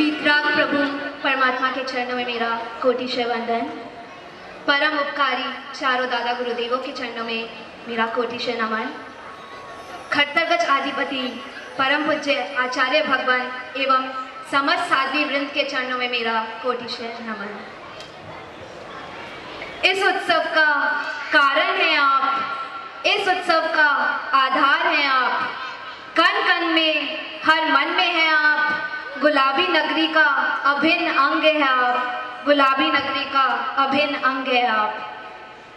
वीतराग प्रभु परमात्मा के चरणों में मेरा कोटिशय वंदन। परम उपकारी चारों दादा गुरुदेवों के चरणों में मेरा कोटिशय नमन। खट्टरगज आदिपति परम पूज्य आचार्य भगवान एवं समस्त साध्वी वृंद के चरणों में मेरा कोटिशय नमन। इस उत्सव का कारण है आप, इस उत्सव का आधार है आप, कण कण में हर मन में है आप, गुलाबी नगरी का अभिन्न अंग है आप, गुलाबी नगरी का अभिन्न अंग है आप।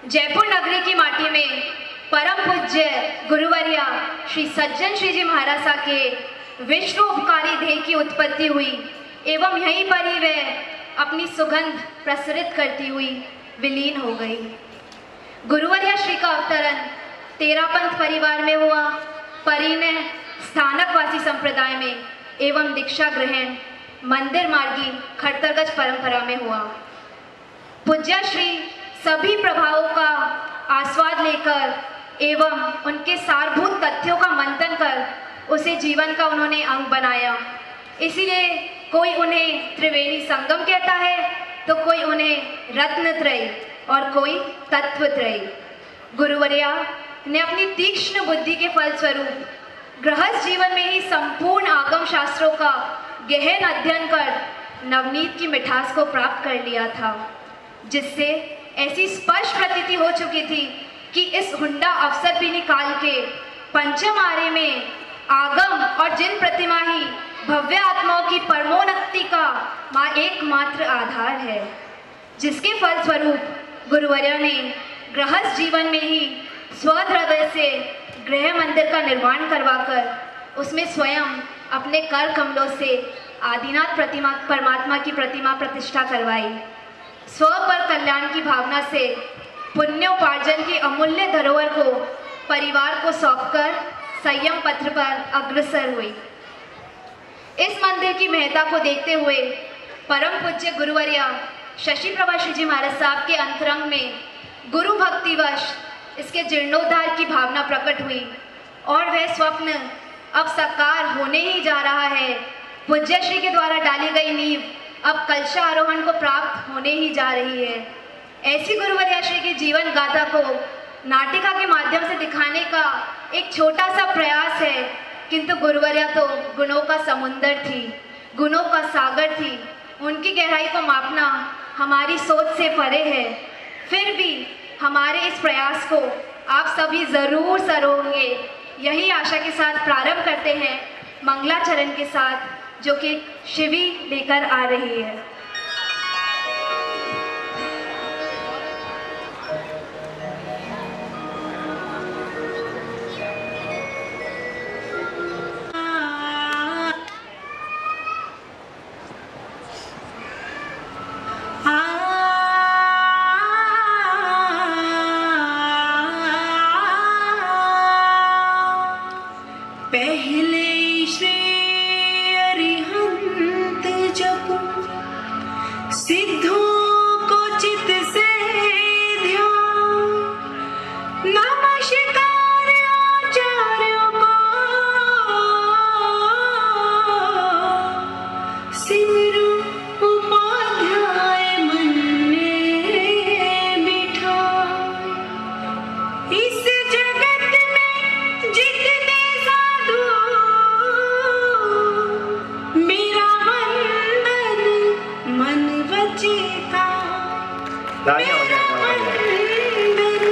जयपुर नगरी की माटी में परम पूज्य गुरुवर्या श्री सज्जन श्री जी महाराज के विश्व उपकारी देह की उत्पत्ति हुई एवं यहीं पर ही वह अपनी सुगंध प्रसरित करती हुई विलीन हो गई। गुरुवर्या श्री का अवतरण तेरापंथ परिवार में हुआ, परिणय स्थानकवासी संप्रदाय में एवं दीक्षा ग्रहण मंदिर मार्गी खट्टरगज परंपरा में हुआ। पूज्य श्री सभी प्रभावों का आस्वाद लेकर एवं उनके सारभूत तथ्यों का मंथन कर उसे जीवन का उन्होंने अंग बनाया। इसीलिए कोई उन्हें त्रिवेणी संगम कहता है तो कोई उन्हें रत्नत्रयी और कोई तत्वत्रयी। गुरुवर्या ने अपनी तीक्ष्ण बुद्धि के फलस्वरूप गृहस्थ जीवन में ही संपूर्ण आगम शास्त्रों का गहन अध्ययन कर नवनीत की मिठास को प्राप्त कर लिया था, जिससे ऐसी स्पष्ट प्रतीति हो चुकी थी कि इस हुंडा अवसरपीनी काल के पंचम आर्य में आगम और जिन प्रतिमा ही भव्य आत्माओं की परमोन्नति का एकमात्र आधार है, जिसके फलस्वरूप गुरुवर्या ने गृहस्थ जीवन में ही स्वहृदय से गृह मंदिर का निर्माण करवाकर उसमें स्वयं अपने कर कमलों से आदिनाथ प्रतिमा परमात्मा की प्रतिमा प्रतिष्ठा करवाई। स्व पर कल्याण की भावना से पुण्योपार्जन की अमूल्य धरोहर को परिवार को सौंपकर संयम पत्र पर अग्रसर हुई। इस मंदिर की महत्ता को देखते हुए परम पूज्य गुरुवर्या शशि प्रभा श्री जी महाराज साहब के अंतरंग में गुरु भक्तिवश इसके जीर्णोद्धार की भावना प्रकट हुई और वह स्वप्न अब साकार होने ही जा रहा है। पूज्य श्री के द्वारा डाली गई नींव अब कलशारोहण को प्राप्त होने ही जा रही है। ऐसी गुरुवर्या श्री की जीवन गाथा को नाटिका के माध्यम से दिखाने का एक छोटा सा प्रयास है, किंतु गुरुवर्या तो गुणों का समुंदर थी, गुणों का सागर थी। उनकी गहराई को मापना हमारी सोच से परे है। फिर भी हमारे इस प्रयास को आप सभी ज़रूर सराहेंगे, यही आशा के साथ प्रारंभ करते हैं मंगलाचरण के साथ, जो कि शिवी लेकर आ रही है। पहले श्री अरिहंत जप सिद्धों को चित से ध्यान, नमस्कार आचार्यों को सिमरू उपाध्याय मन में बिठा। इस जगत में जितने साधु मेरा वंदन मन वचिता, मेरा वंदन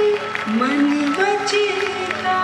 मन वचिता।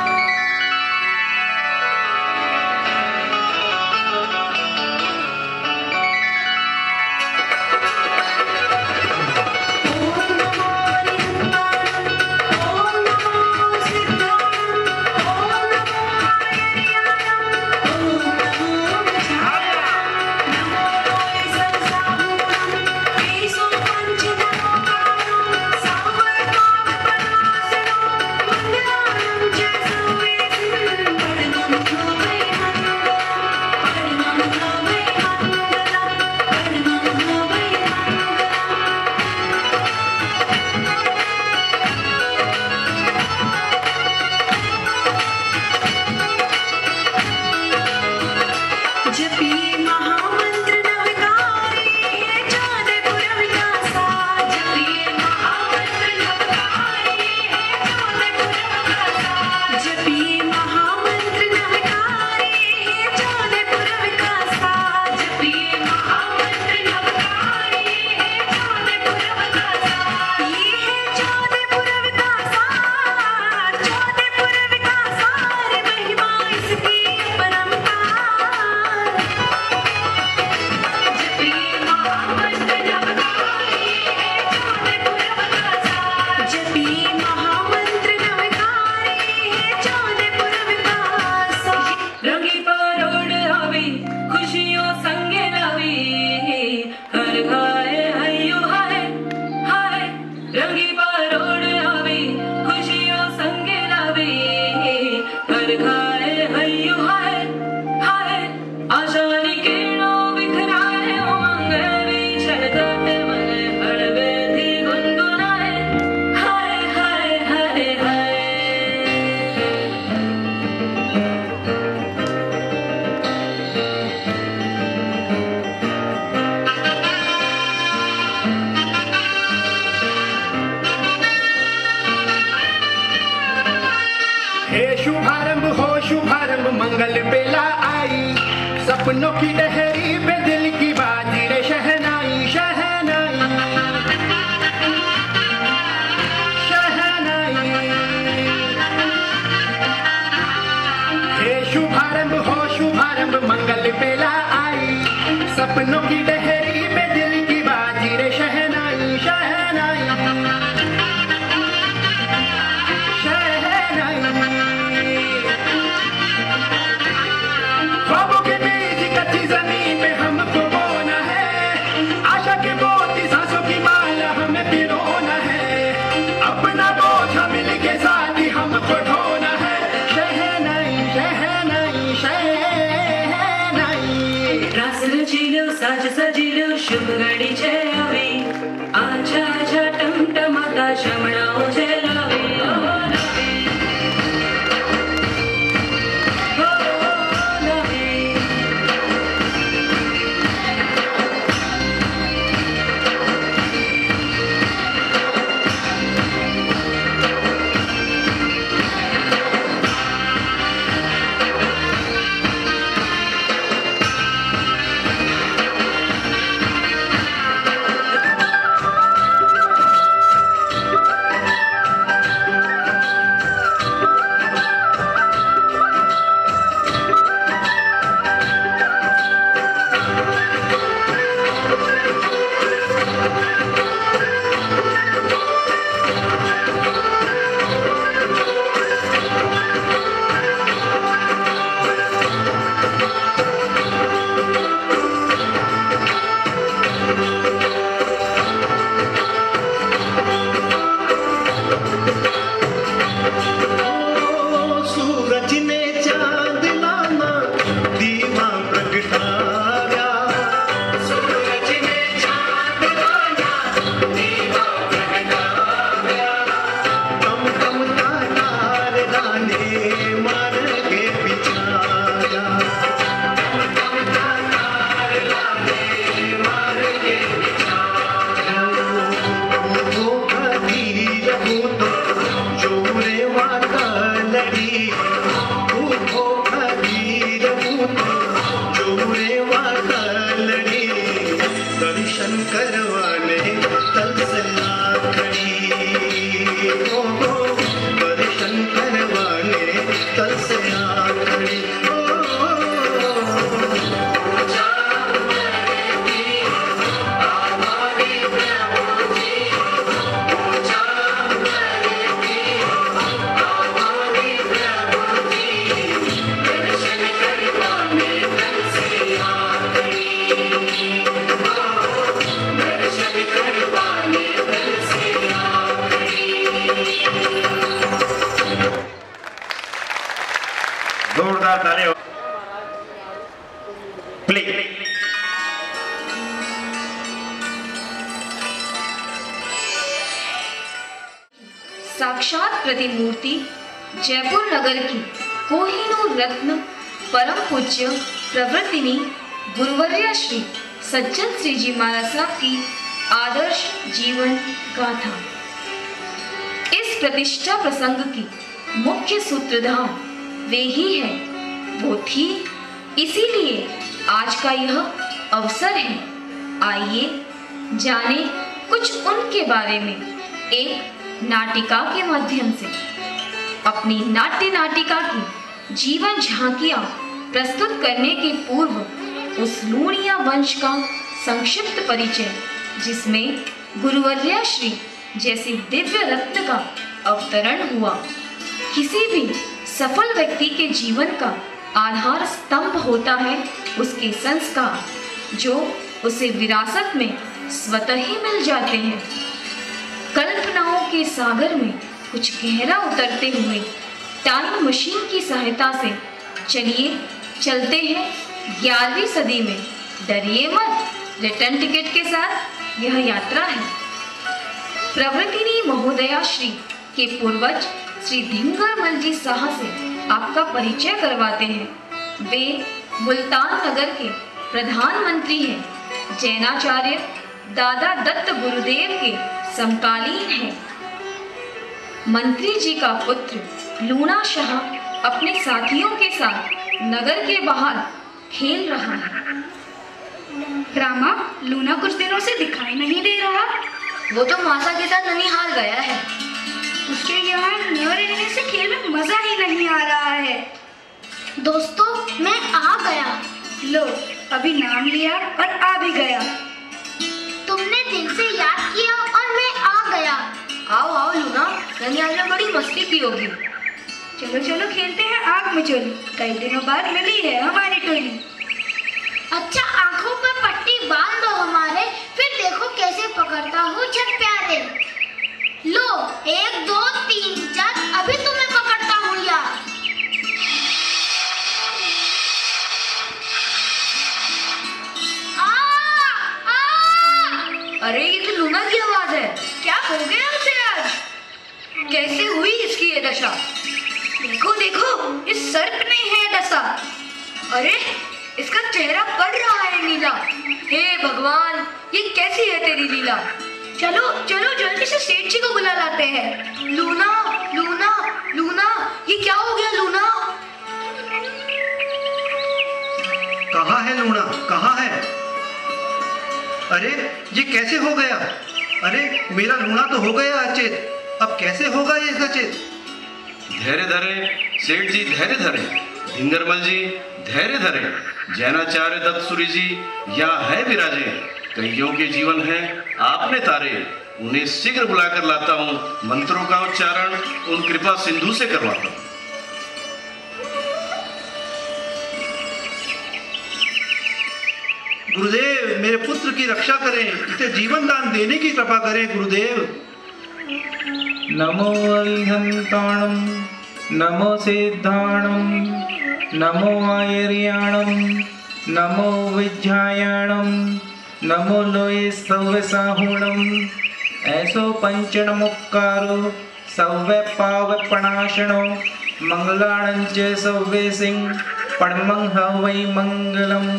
सपनों की डहरी पे दिल की बाजी रे शहनाई शहनाई शहनाई। हे शुभारंभ हो शुभारंभ मंगल बेला आई, सपनों की डहरी पे दिल की बाजी रे शहनाई शहनाई शहनाई। ख्वाबों के बीज कच्ची जमीन पे हमको बोना है, आशा के मोती सांसों की माला हमें पिरोना है, अपना बोझ मिल के साथ ही हमको ढोना है। शहनाई शहनाई शहनाई। रास रचिलो साज सजिलो शुभ घड़ी छे आवी, आछा आछा टमटमाता शमणाओ छे लावी। जोरदार तालियां प्लीज। साक्षात प्रतिमूर्ति जयपुर नगर की कोहिनूर रत्न परम पूज्य प्रवर्तिनी गुरुवर्या श्री सज्जन श्री जी महाराज साहब की आदर्श जीवन गाथा। इस प्रतिष्ठा प्रसंग की मुख्य सूत्रधार वे ही है, वो थी, इसीलिए आज का यह अवसर है। आइए जाने कुछ उनके बारे में एक नाटिका के माध्यम से। अपनी नाट्य नाटिका की जीवन झांकियां प्रस्तुत करने के पूर्व उस लूणिया वंश का संक्षिप्त परिचय, जिसमें गुरुवर्या श्री जैसे दिव्य रत्न का अवतरण हुआ। किसी भी सफल व्यक्ति के जीवन का आधार स्तंभ होता है उसके संस्कार, जो उसे विरासत में स्वतः ही मिल जाते हैं। कल्पनाओं के सागर में कुछ गहरा उतरते हुए टाइम मशीन की सहायता से चलिए चलते हैं 11वीं सदी में। डरिए मत, रिटर्न टिकट के साथ यह यात्रा है। प्रवर्तिनी महोदया श्री के पूर्वज श्री धिंगरमल जी शाह से आपका परिचय करवाते हैं। वे मुल्तान नगर के प्रधानमंत्री हैं। जैनाचार्य दादा दत्त गुरुदेव के समकालीन हैं। मंत्री जी का पुत्र लूणा शाह अपने साथियों के साथ नगर के बाहर खेल रहा है। रामा, लूना कुछ दिनों से दिखाई नहीं दे रहा। वो तो मासा के साथ ननिहाल गया है। उसके यहाँ न रहने से खेल में मजा ही नहीं आ रहा है। दोस्तों, मैं आ गया। लो, अभी नाम लिया और आ भी गया। तुमने दिल से याद किया और मैं आ गया। आओ आओ लूना, ननिहाल में बड़ी मस्ती की होगी। चलो चलो खेलते हैं आग में चोली। कई दिनों बाद मिली है हमारी टोली। अच्छा, आंखों पर पट्टी बांध दो हमारे, फिर देखो कैसे पकड़ता हूँ छठ प्यारे। लो, 1 2 3 4, अभी तुम्हें पकड़ता हूँ यार। अरे ये तो लूना की आवाज है। क्या हो गया उसे आज? कैसे हुई इसकी ये दशा? देखो देखो, इस सर्प ने है दशा। अरे इसका चेहरा पड़ रहा है नीला। हे भगवान, ये कैसी है तेरी लीला? चलो चलो जल्दी से सेठ जी को बुला लाते हैं। लूना लूना लूना, ये क्या हो गया लूना? कहाँ है लूना, कहाँ है? अरे ये कैसे हो गया? अरे मेरा लूना तो हो गया अचेत, अब कैसे होगा ये सचेत? धैर्य धरे सेठ जी, धैर्य धरे। धिंगरमल जी धैर्य धरे। जैनाचार्य दत्तसूरी जी यहाँ है विराजे। कईयों के जीवन है आपने तारे। उन्हें शीघ्र बुलाकर लाता हूँ, मंत्रों का उच्चारण उन कृपा सिंधु से करवाता हूँ। गुरुदेव, मेरे पुत्र की रक्षा करें, इसे जीवन दान देने की कृपा करें गुरुदेव। नमो अरिहंताणं, नमो सिद्धाणं, नमो आयर्याणं, नमो विज्ञायाणं, नमो लोये सव्यसाहुणं। ऐसो पंचणमुक्कारो सव्य पावपणाशनो, मंगलाणं च सव्य सिंह पणमं हवै मंगलम्।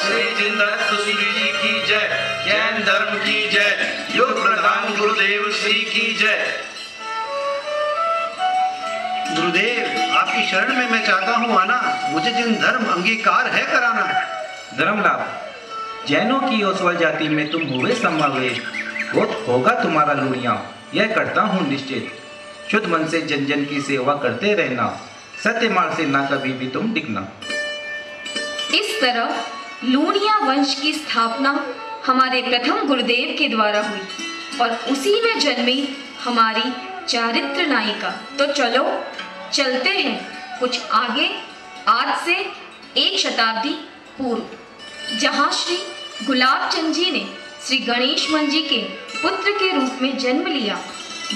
श्री दत्तसूरी जी की जय, जैन धर्म की जय, योग प्रधान गुरुदेव श्री की जय। गुरुदेव, आपकी शरण में मैं चाहता हूँ आना, मुझे जिन धर्म अंगीकार है कराना। धर्मलाभ, जैनों की ओसवाल जाति में तुम हुए समावेश, बहुत होगा तुम्हारा लूणिया, यह करता हूँ निश्चित। शुद्ध मन से जन जन की सेवा करते रहना, सत्य मार्ग से ना कभी भी तुम डिगना। इस तरह लूणिया वंश की स्थापना हमारे प्रथम गुरुदेव के द्वारा हुई और उसी में जन्मी हमारी चारित्र नायिका। तो चलो चलते हैं कुछ आगे, आज से 1 शताब्दी पूर्व, जहाँ श्री गुलाब चंद जी ने श्री गणेश मन जी के पुत्र के रूप में जन्म लिया।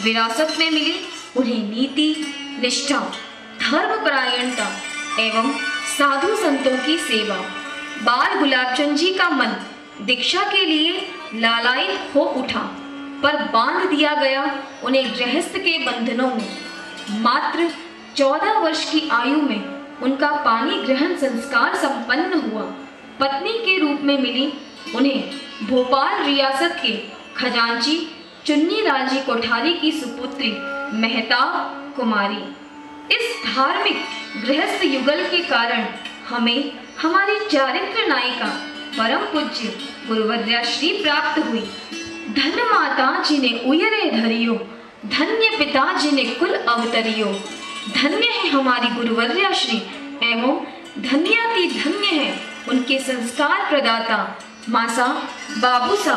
विरासत में मिली उन्हें नीति, निष्ठा, धर्मपरायणता एवं साधु संतों की सेवा। बाल गुलाबचंद जी का मन दीक्षा के लिए लालायित हो उठा, पर बांध दिया गया उन्हें गृहस्थ के बंधनों में। मात्र 14 वर्ष की आयु में उनका पानी ग्रहण संस्कार संपन्न हुआ। पत्नी के रूप में मिली उन्हें भोपाल रियासत के खजांची चुन्नी लाल जी कोठारी की सुपुत्री मेहताब कुमारी। इस धार्मिक गृहस्थ युगल के कारण हमें हमारी चारित्र नायिका परम पूज्य गुरुवर्या श्री प्राप्त हुई। धन माता जिन्हें उयरे धरियो, धन्य पिता जिन्हें कुल अवतरियो। धन्य है हमारी गुरुवर्या श्री एवं धन्याति धन्य है उनके संस्कार प्रदाता मासा बाबूसा।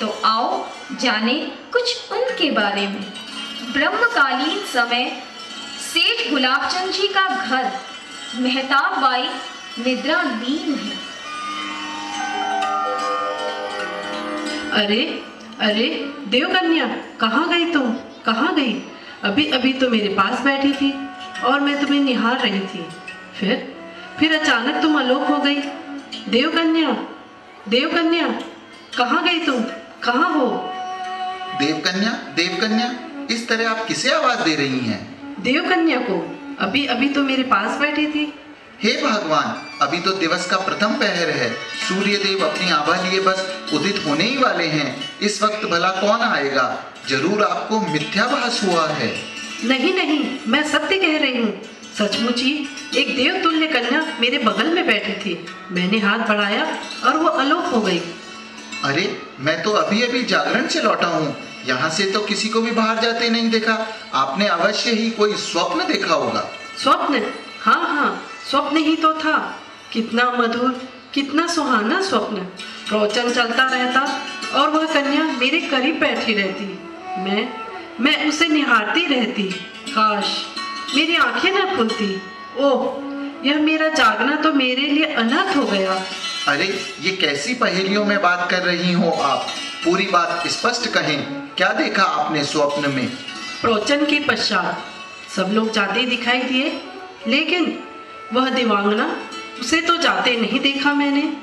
तो आओ जाने कुछ उनके बारे में। ब्रह्मकालीन समय सेठ गुलाबचंद जी का घर मेहताब बाई निद्रालीन है। अरे अरे देवकन्या, कहाँ गई तुम, कहाँ गई? अभी अभी तो मेरे पास बैठी थी और मैं तुम्हें निहार रही थी, फिर अचानक तुम आलोक हो गई। देवकन्या, देवकन्या, कहाँ गई तुम, कहाँ हो? देवकन्या, देवकन्या, इस तरह आप किसे आवाज दे रही हैं? देवकन्या को, अभी अभी तो मेरे पास बैठी थी। हे भगवान, अभी तो दिवस का प्रथम पहर है। सूर्य देव अपनी आभा लिए बस उदित होने ही वाले हैं। इस वक्त भला कौन आएगा? जरूर आपको मिथ्याभास हुआ है। नहीं नहीं, मैं सत्य कह रही हूँ। सचमुच ही एक देवतुल्य कन्या मेरे बगल में बैठी थी। मैंने हाथ बढ़ाया और वो अलोप हो गई। अरे मैं तो अभी अभी जागरण से लौटा हूँ, यहाँ से तो किसी को भी बाहर जाते नहीं देखा। आपने अवश्य ही कोई स्वप्न देखा होगा। स्वप्न? हाँ हाँ, स्वप्न ही तो था। कितना मधुर, कितना सुहाना स्वप्न। प्रवचन चलता रहता और वह कन्या मेरे करीब बैठी रहती। मैं उसे निहारती रहती। काश मेरी आंखें न खुलती। ओह, यह मेरा जागना तो मेरे लिए अनर्थ हो गया। अरे ये कैसी पहेलियों में बात कर रही हो आप? पूरी बात स्पष्ट कहें, क्या देखा आपने स्वप्न में? प्रवचन के पश्चात सब लोग जाते दिखाई दिए, लेकिन वह दिवांगना, उसे तो जाते नहीं देखा मैंने।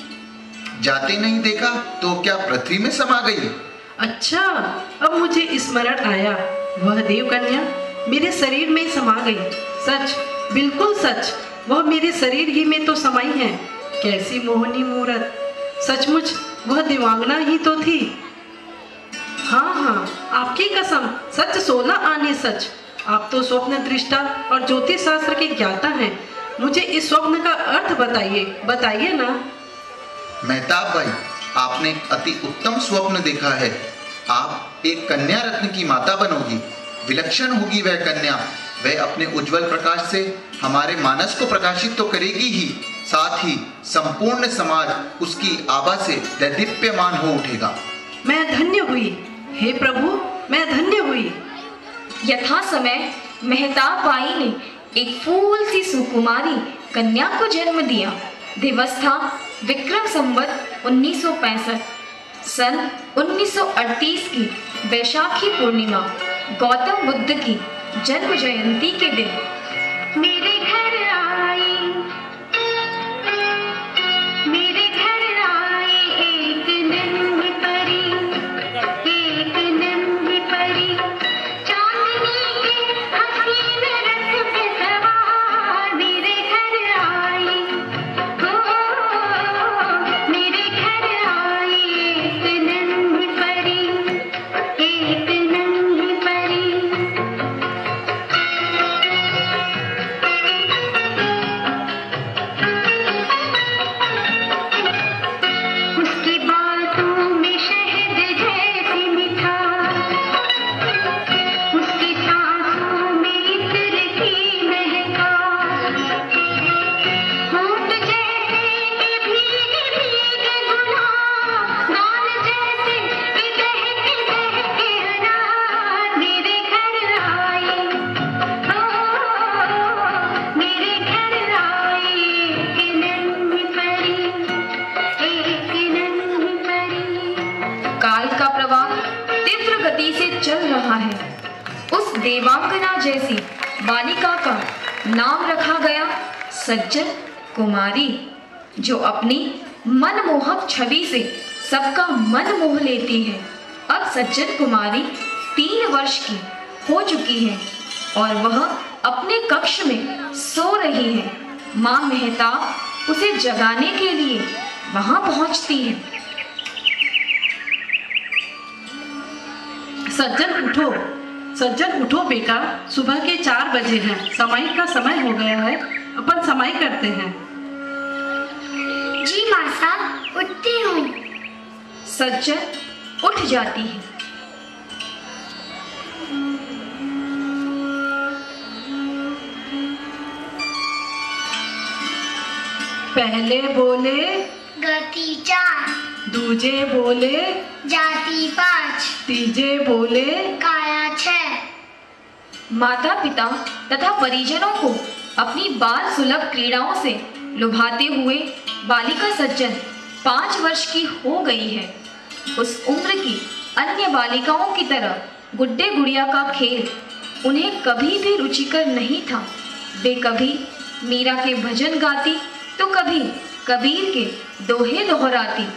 जाते नहीं देखा तो क्या पृथ्वी में समा गई? अच्छा, अब मुझे स्मरण आया। वह देवकन्या मेरे शरीर में समा गई। सच, बिल्कुल सच, वह मेरे शरीर ही में तो समाई है। कैसी मोहनी मूरत! सचमुच वह दिवांगना ही तो थी। हाँ हाँ, आपकी कसम, सच सोना आने सच। आप तो स्वप्न दृष्टा और ज्योतिष शास्त्र के ज्ञाता हैं। मुझे इस स्वप्न का अर्थ बताइए ना। मेहताब भाई, आपने एक अति उत्तम स्वप्न देखा है। आप एक कन्या रत्न की माता बनोगी। विलक्षण होगी वह कन्या। वह अपने उज्जवल प्रकाश से हमारे मानस को प्रकाशित तो करेगी ही, साथ ही संपूर्ण समाज उसकी आभा से दैदीप्यमान हो उठेगा। मैं धन्य हुई, हे प्रभु, मैं धन्य हुई। यथा समय मेहताब बाई ने एक फूल सी सुकुमारी कन्या को जन्म दिया। दिवस था विक्रम संवत 1965। सन 1938 की वैशाखी पूर्णिमा, गौतम बुद्ध की जन्म जयंती के दिन। मेरे घर आई एक नन्ही परी, चांदनी के हसीन रथ पे सवार। मेरे घर आई, मेरे घर आई एक नन्ही परी। देवांगना जैसी बालिका का नाम रखा गया सज्जन कुमारी, जो अपनी मनमोहक छवि से सबका मन मोह लेती है। अब सज्जन कुमारी 3 वर्ष की हो चुकी है और वह अपने कक्ष में सो रही है। माँ मेहताब उसे जगाने के लिए वहां पहुंचती है। सज्जन उठो बेटा, सुबह के 4 बजे हैं। समाई का समय हो गया है, अपन समाई करते हैं। जी माँ साहब, उठती हूँ। सज्जन उठ जाती है। पहले बोले गति 4, दूजे बोले जाति 5, तीजे बोले काया 6। माता पिता तथा परिजनों को अपनी बाल सुलभ क्रीड़ाओं से लुभाते हुए बालिका सज्जन 5 वर्ष की हो गई है। उस उम्र की अन्य बालिकाओं की तरह गुड्डे गुड़िया का खेल उन्हें कभी भी रुचिकर नहीं था। वे कभी मीरा के भजन गाती तो कभी कबीर के दोहे दोहराती,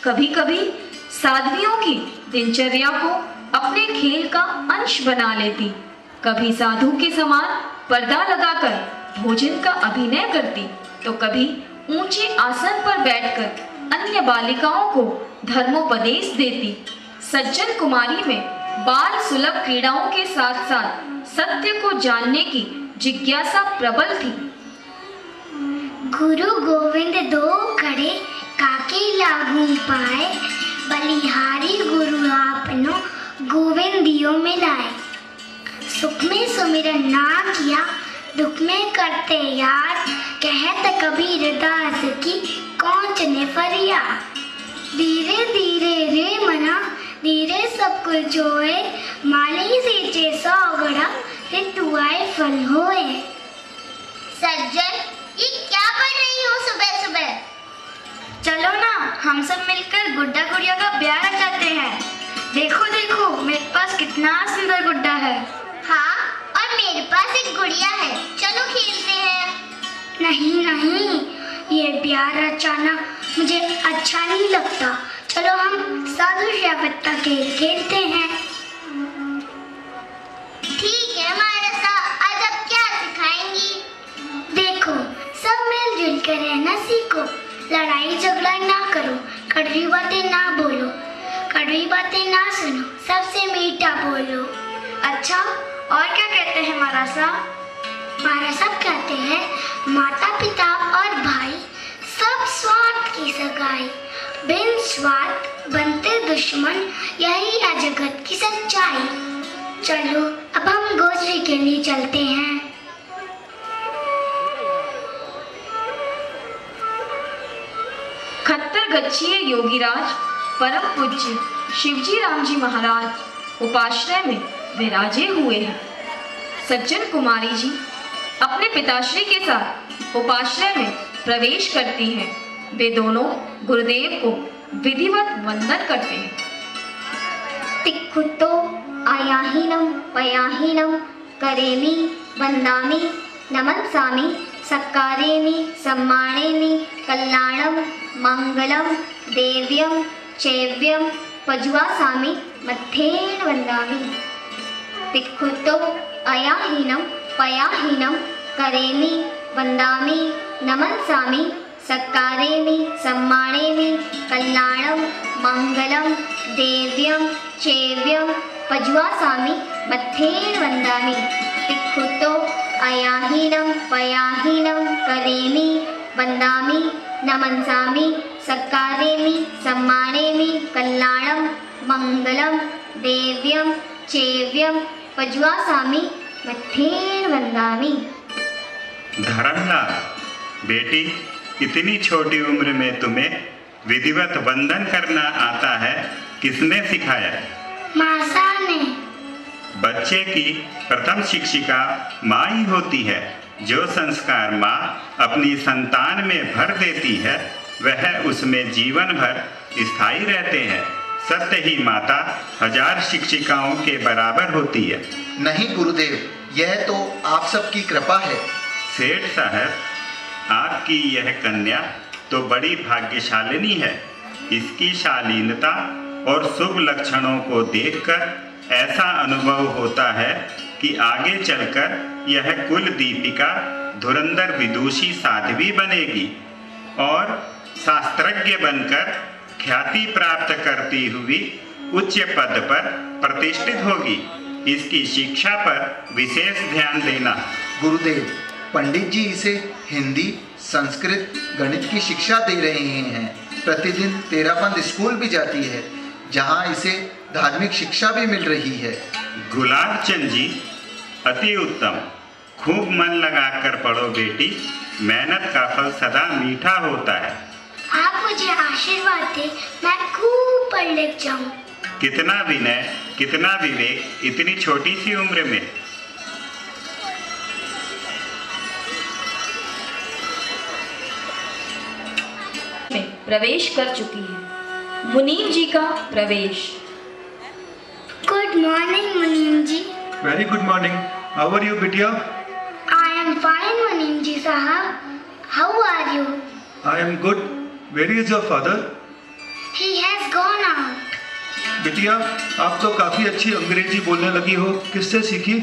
कभी कभी साध्वियों की दिनचर्या को अपने खेल का अंश बना लेती, कभी साधु के समान पर्दा लगाकर भोजन का अभिनय करती, तो कभी ऊंचे आसन पर बैठकर अन्य बालिकाओं को धर्मोपदेश देती। सज्जन कुमारी में बाल सुलभ क्रीड़ाओं के साथ साथ सत्य को जानने की जिज्ञासा प्रबल थी। गुरु गोविंद दो खड़े काके लागू पाए, बलिहारी गुरु आपनो गोविंदियों में लाए। सुख में सुमिरन ना किया, दुख में करते याद, कहत कबीर दास की कौन फरियाद। धीरे धीरे रे मना, धीरे सब कुछ होए, माली सींचे 100 गड़ा, ऋतु आए फल होए। सज्जन, ये क्या कर रही हो सुबह सुबह? चलो ना, हम सब मिलकर गुड्डा गुड़िया का ब्याह रचाते हैं। देखो देखो, मेरे पास कितना सुंदर गुड्डा है। हाँ, और मेरे पास एक गुड़िया है, चलो खेलते हैं। नहीं नहीं, ये ब्याह रचाना मुझे अच्छा नहीं लगता। चलो हम साधु श्रावत्ता खेल खेलते हैं। ठीक है मानसा, आज अब क्या सिखाएंगी? देखो, सब मिलजुल कर रहना सीखो, लड़ाई झगड़ा ना करो, कड़वी बातें ना बोलो, कड़वी बातें ना सुनो, सबसे मीठा बोलो। अच्छा, और क्या कहते हैं मारासा? मारासा कहते हैं माता पिता और भाई सब स्वार्थ की सगाई, बिन स्वार्थ बनते दुश्मन, यही है जगत की सच्चाई। चलो अब हम गोचरी के लिए चलते हैं। खत्तर गच्छिए योगीराज परम पूज्य शिवजी राम जी महाराज उपाश्रय में विराजे हुए हैं। सज्जन कुमारी जी अपने पिताश्री के साथ उपाश्रय में प्रवेश करती हैं। वे दोनों गुरुदेव को विधिवत वंदन करते हैं। तिक्खुतो आयाहीनम पयाहीनम करेमि वंदामि नमस्सामि सत्कारेमि सम्मानेमि कल्याणम मंगलम देव्यम चैव्यम पज्वासामि मथेन वंदामि। तिक्खुतो अयाहीनम पयाहीनम करेमि वंदामि नमस्सामि सत्कारेमि सम्मानेमि कल्याणम मंगलम देव्यम चैव्यम पज्वासामि मथेन वंदामि। तिक्खुतो अयाहीनम पयाहीनम करेमि वंदामि नमस्सामि सत्कारेमि सम्मानेमि कल्याणम मंगलम देव्यम चैव्यम पज्वासामि मथेन वंदामि। धर्मलाल, बेटी, इतनी छोटी उम्र में तुम्हें विधिवत वंदन करना आता है, किसने सिखाया? मासा ने। बच्चे की प्रथम शिक्षिका माँ ही होती है। जो संस्कार माँ अपनी संतान में भर देती है, वह उसमें जीवन भर स्थायी रहते हैं। सत्य ही माता 1000 शिक्षिकाओं के बराबर होती है। नहीं गुरुदेव, यह तो आप सबकी कृपा है। सेठ साहब, आपकी यह कन्या तो बड़ी भाग्यशालिनी है। इसकी शालीनता और शुभ लक्षणों को देखकर ऐसा अनुभव होता है कि आगे चलकर यह कुल दीपिका धुरंधर विदुषी साध्वी बनेगी और शास्त्रज्ञ बनकर ख्याति प्राप्त करती हुई उच्च पद पर प्रतिष्ठित होगी। इसकी शिक्षा पर विशेष ध्यान देना। गुरुदेव, पंडित जी इसे हिंदी, संस्कृत, गणित की शिक्षा दे रहे हैं। प्रतिदिन तेरापंथ स्कूल भी जाती है, जहां इसे धार्मिक शिक्षा भी मिल रही है। गुलाब चंद जी, अति उत्तम। खूब मन लगाकर पढ़ो बेटी, मेहनत का फल सदा मीठा होता है। आप मुझे आशीर्वाद दें, मैं खूब पढ़ लिख जाऊं। कितना विनय, कितना विवेक इतनी छोटी सी उम्र में। प्रवेश कर चुकी है। मुनीम जी का प्रवेश। गुड मॉर्निंग मुनीम जी। Very good morning. How are you बिटिया? आई एम फाइन मुनीम जी साहब। How are you? I am good. Where is your father? He has gone out. बिटिया, आप तो काफी अच्छी अंग्रेजी बोलने लगी हो, किससे सीखी?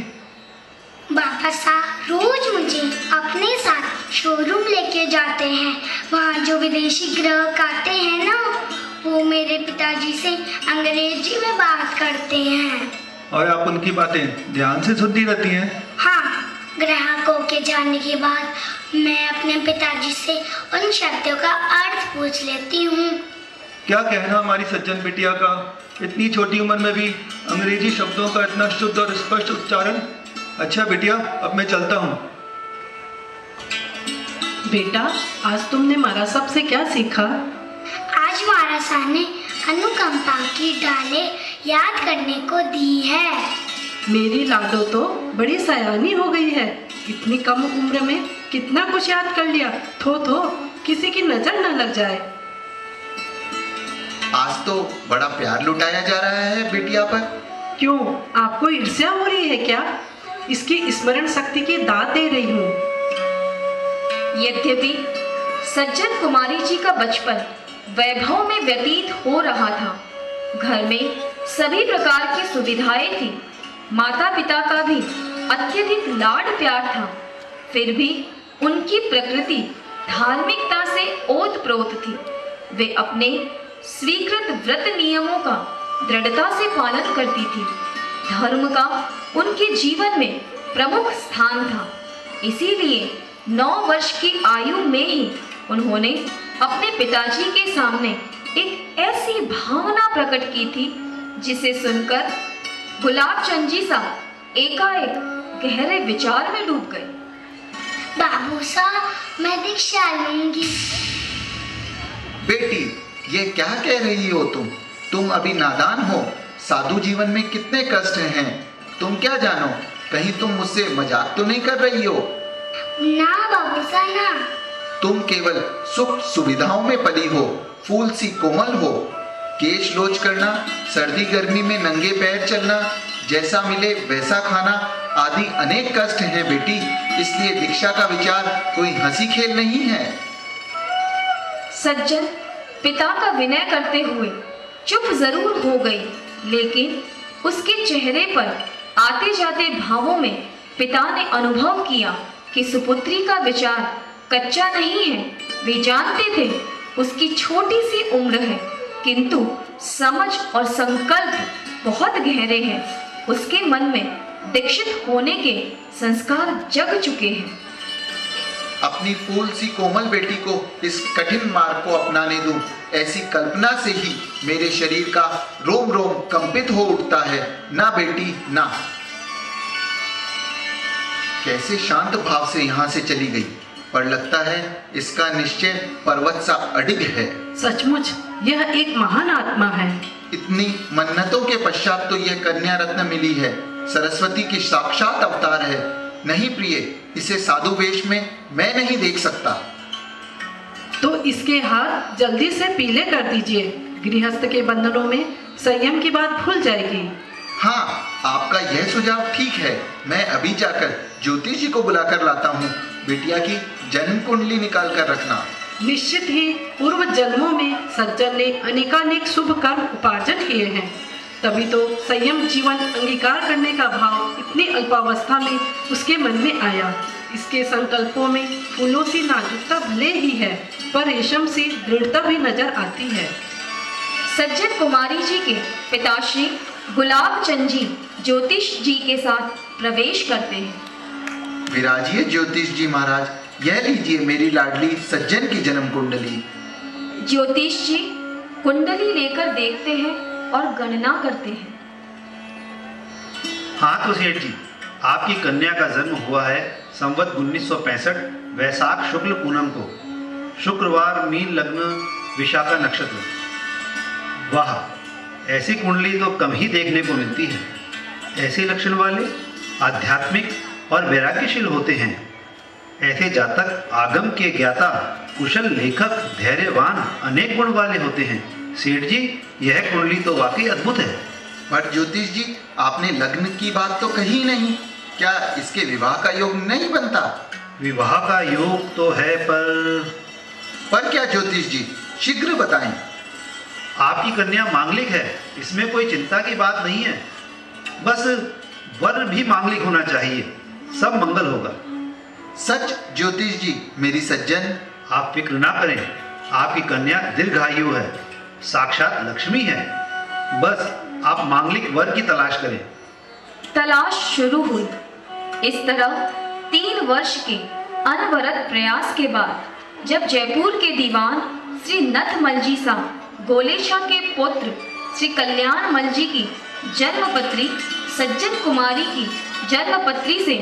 बाबा साहब रोज मुझे अपने साथ शोरूम लेके जाते हैं। वहाँ जो विदेशी ग्राहक आते हैं ना, वो मेरे पिताजी से अंग्रेजी में बात करते हैं। और आप उनकी बातें ध्यान से सुनती रहती हैं? हाँ, ग्राहकों के जाने के बाद मैं अपने पिताजी से उन शब्दों का अर्थ पूछ लेती हूँ। क्या कहना हमारी सज्जन बिटिया का, इतनी छोटी उम्र में भी अंग्रेजी शब्दों का इतना शुद्ध और स्पष्ट उच्चारण। अच्छा बिटिया, अब मैं चलता हूँ। बेटा, आज तुमने मारा साहब से क्या सीखा? आज मारा साहब ने अनुकंपा की डालें याद करने को दी है। मेरी लाडो तो बड़ी सयानी हो गई है, इतनी कम उम्र में कितना कुछ याद कर लिया। थो किसी की नजर न लग जाए। आज तो बड़ा प्यार लुटाया जा रहा है बिटिया पर। क्यों, आपको ईर्ष्या हो रही है क्या? इसकी स्मरण शक्ति की दाद दे रही हूँ। यद्यपि सज्जन कुमारी जी का बचपन वैभव में व्यतीत हो रहा था, घर में सभी प्रकार की सुविधाएं थी, माता पिता का भी अत्यधिक लाड प्यार था, फिर भी उनकी प्रकृति धार्मिकता से ओतप्रोत थी। वे अपने स्वीकृत व्रत नियमों का दृढ़ता से पालन करती थी। धर्म का उनके जीवन में प्रमुख स्थान था। इसीलिए 9 वर्ष की आयु में ही उन्होंने अपने पिताजी के सामने एक ऐसी भावना प्रकट की थी जिसे सुनकर गुलाब चंद जी साहब एकाएक गहरे विचार में डूब गए। बाबू साहब, मैं दीक्षा लूंगी। बेटी, ये क्या कह रही हो तुम अभी नादान हो। साधु जीवन में कितने कष्ट हैं, तुम क्या जानो। कहीं तुम मुझसे मजाक तो नहीं कर रही हो? ना बाबू साहब ना। तुम केवल सुख सुविधाओं में पली हो, फूल सी कोमल हो। केश लोच करना, सर्दी गर्मी में नंगे पैर चलना, जैसा मिले वैसा खाना आदि अनेक कष्ट हैं बेटी। इसलिए दीक्षा का विचार कोई हंसी खेल नहीं है। सज्जन पिता का विनय करते हुए चुप जरूर हो गई, लेकिन उसके चेहरे पर आते जाते भावों में पिता ने अनुभव किया कि सुपुत्री का विचार कच्चा नहीं है। वे जानते थे उसकी छोटी सी उम्र है, किंतु समझ और संकल्प बहुत गहरे हैं। उसके मन में दीक्षित होने के संस्कार जग चुके हैं। अपनी फूल सी कोमल बेटी को इस कठिन मार्ग को अपनाने दूं, ऐसी कल्पना से ही मेरे शरीर का रोम रोम कंपित हो उठता है। ना बेटी ना। कैसे शांत भाव से यहाँ से चली गई, पर लगता है इसका निश्चय पर्वत सा अडिग है। सचमुच यह एक महान आत्मा है। इतनी मन्नतों के पश्चात तो यह कन्या रत्न मिली है। सरस्वती की साक्षात अवतार है। नहीं प्रिय, इसे साधु वेश में मैं नहीं देख सकता। तो इसके हाथ जल्दी से पीले कर दीजिए। गृहस्थ के बंधनों में संयम की बात भूल जाएगी। हाँ, आपका यह सुझाव ठीक है। मैं अभी जाकर ज्योतिष जी को बुलाकर लाता हूँ। बिटिया की जन्म कुंडली निकाल कर रखना। निश्चित ही पूर्व जन्मों में सज्जन ने अनेकानेक शुभ कर्म उपार्जन किए हैं, तभी तो संयम जीवन अंगीकार करने का भाव इतनी अल्पावस्था में उसके मन में आया। इसके संकल्पों में फूलों सी नाजुकता भले ही है, पर रेशम सी दृढ़ता भी नजर आती है। सज्जन कुमारी जी के पिताश्री गुलाब चंद जी ज्योतिष जी के साथ प्रवेश करते हैं। विराजिए ज्योतिष जी महाराज, यह लीजिए मेरी लाडली सज्जन की जन्म कुंडली। ज्योतिष जी कुंडली लेकर देखते हैं और गणना करते हैं। हाँ तो सेठ जी, आपकी कन्या का जन्म हुआ है संवत 1965 वैशाख शुक्ल पूनम को, शुक्रवार, मीन लग्न, विशाखा नक्षत्र। वाह, ऐसी कुंडली तो कम ही देखने को मिलती है। ऐसे लक्षण वाले आध्यात्मिक और वैराग्यशील होते हैं। ऐसे जातक आगम के ज्ञाता, कुशल लेखक, धैर्यवान, अनेक गुण वाले होते हैं। सेठ जी, यह कुंडली तो वाकई अद्भुत है। पर ज्योतिष जी, आपने लग्न की बात तो कही नहीं। क्या इसके विवाह का योग नहीं बनता? विवाह का योग तो है, पर क्या ज्योतिष जी, शीघ्र बताएं। आपकी कन्या मांगलिक है, इसमें कोई चिंता की बात नहीं है। बस वर भी मांगलिक होना चाहिए, सब मंगल होगा। सच ज्योतिष जी, मेरी सज्जन। आप फिक्र ना करें, आपकी कन्या दीर्घायु है, साक्षात लक्ष्मी है। बस आप मांगलिक वर की तलाश करें। तलाश शुरू हुई। इस तरह 3 वर्ष के अनवरत प्रयास के बाद जब जयपुर के दीवान श्री नथमल जी साहब गोलेछा के पुत्र श्री कल्याणमल जी की जन्मपत्री सज्जन कुमारी की जन्मपत्री से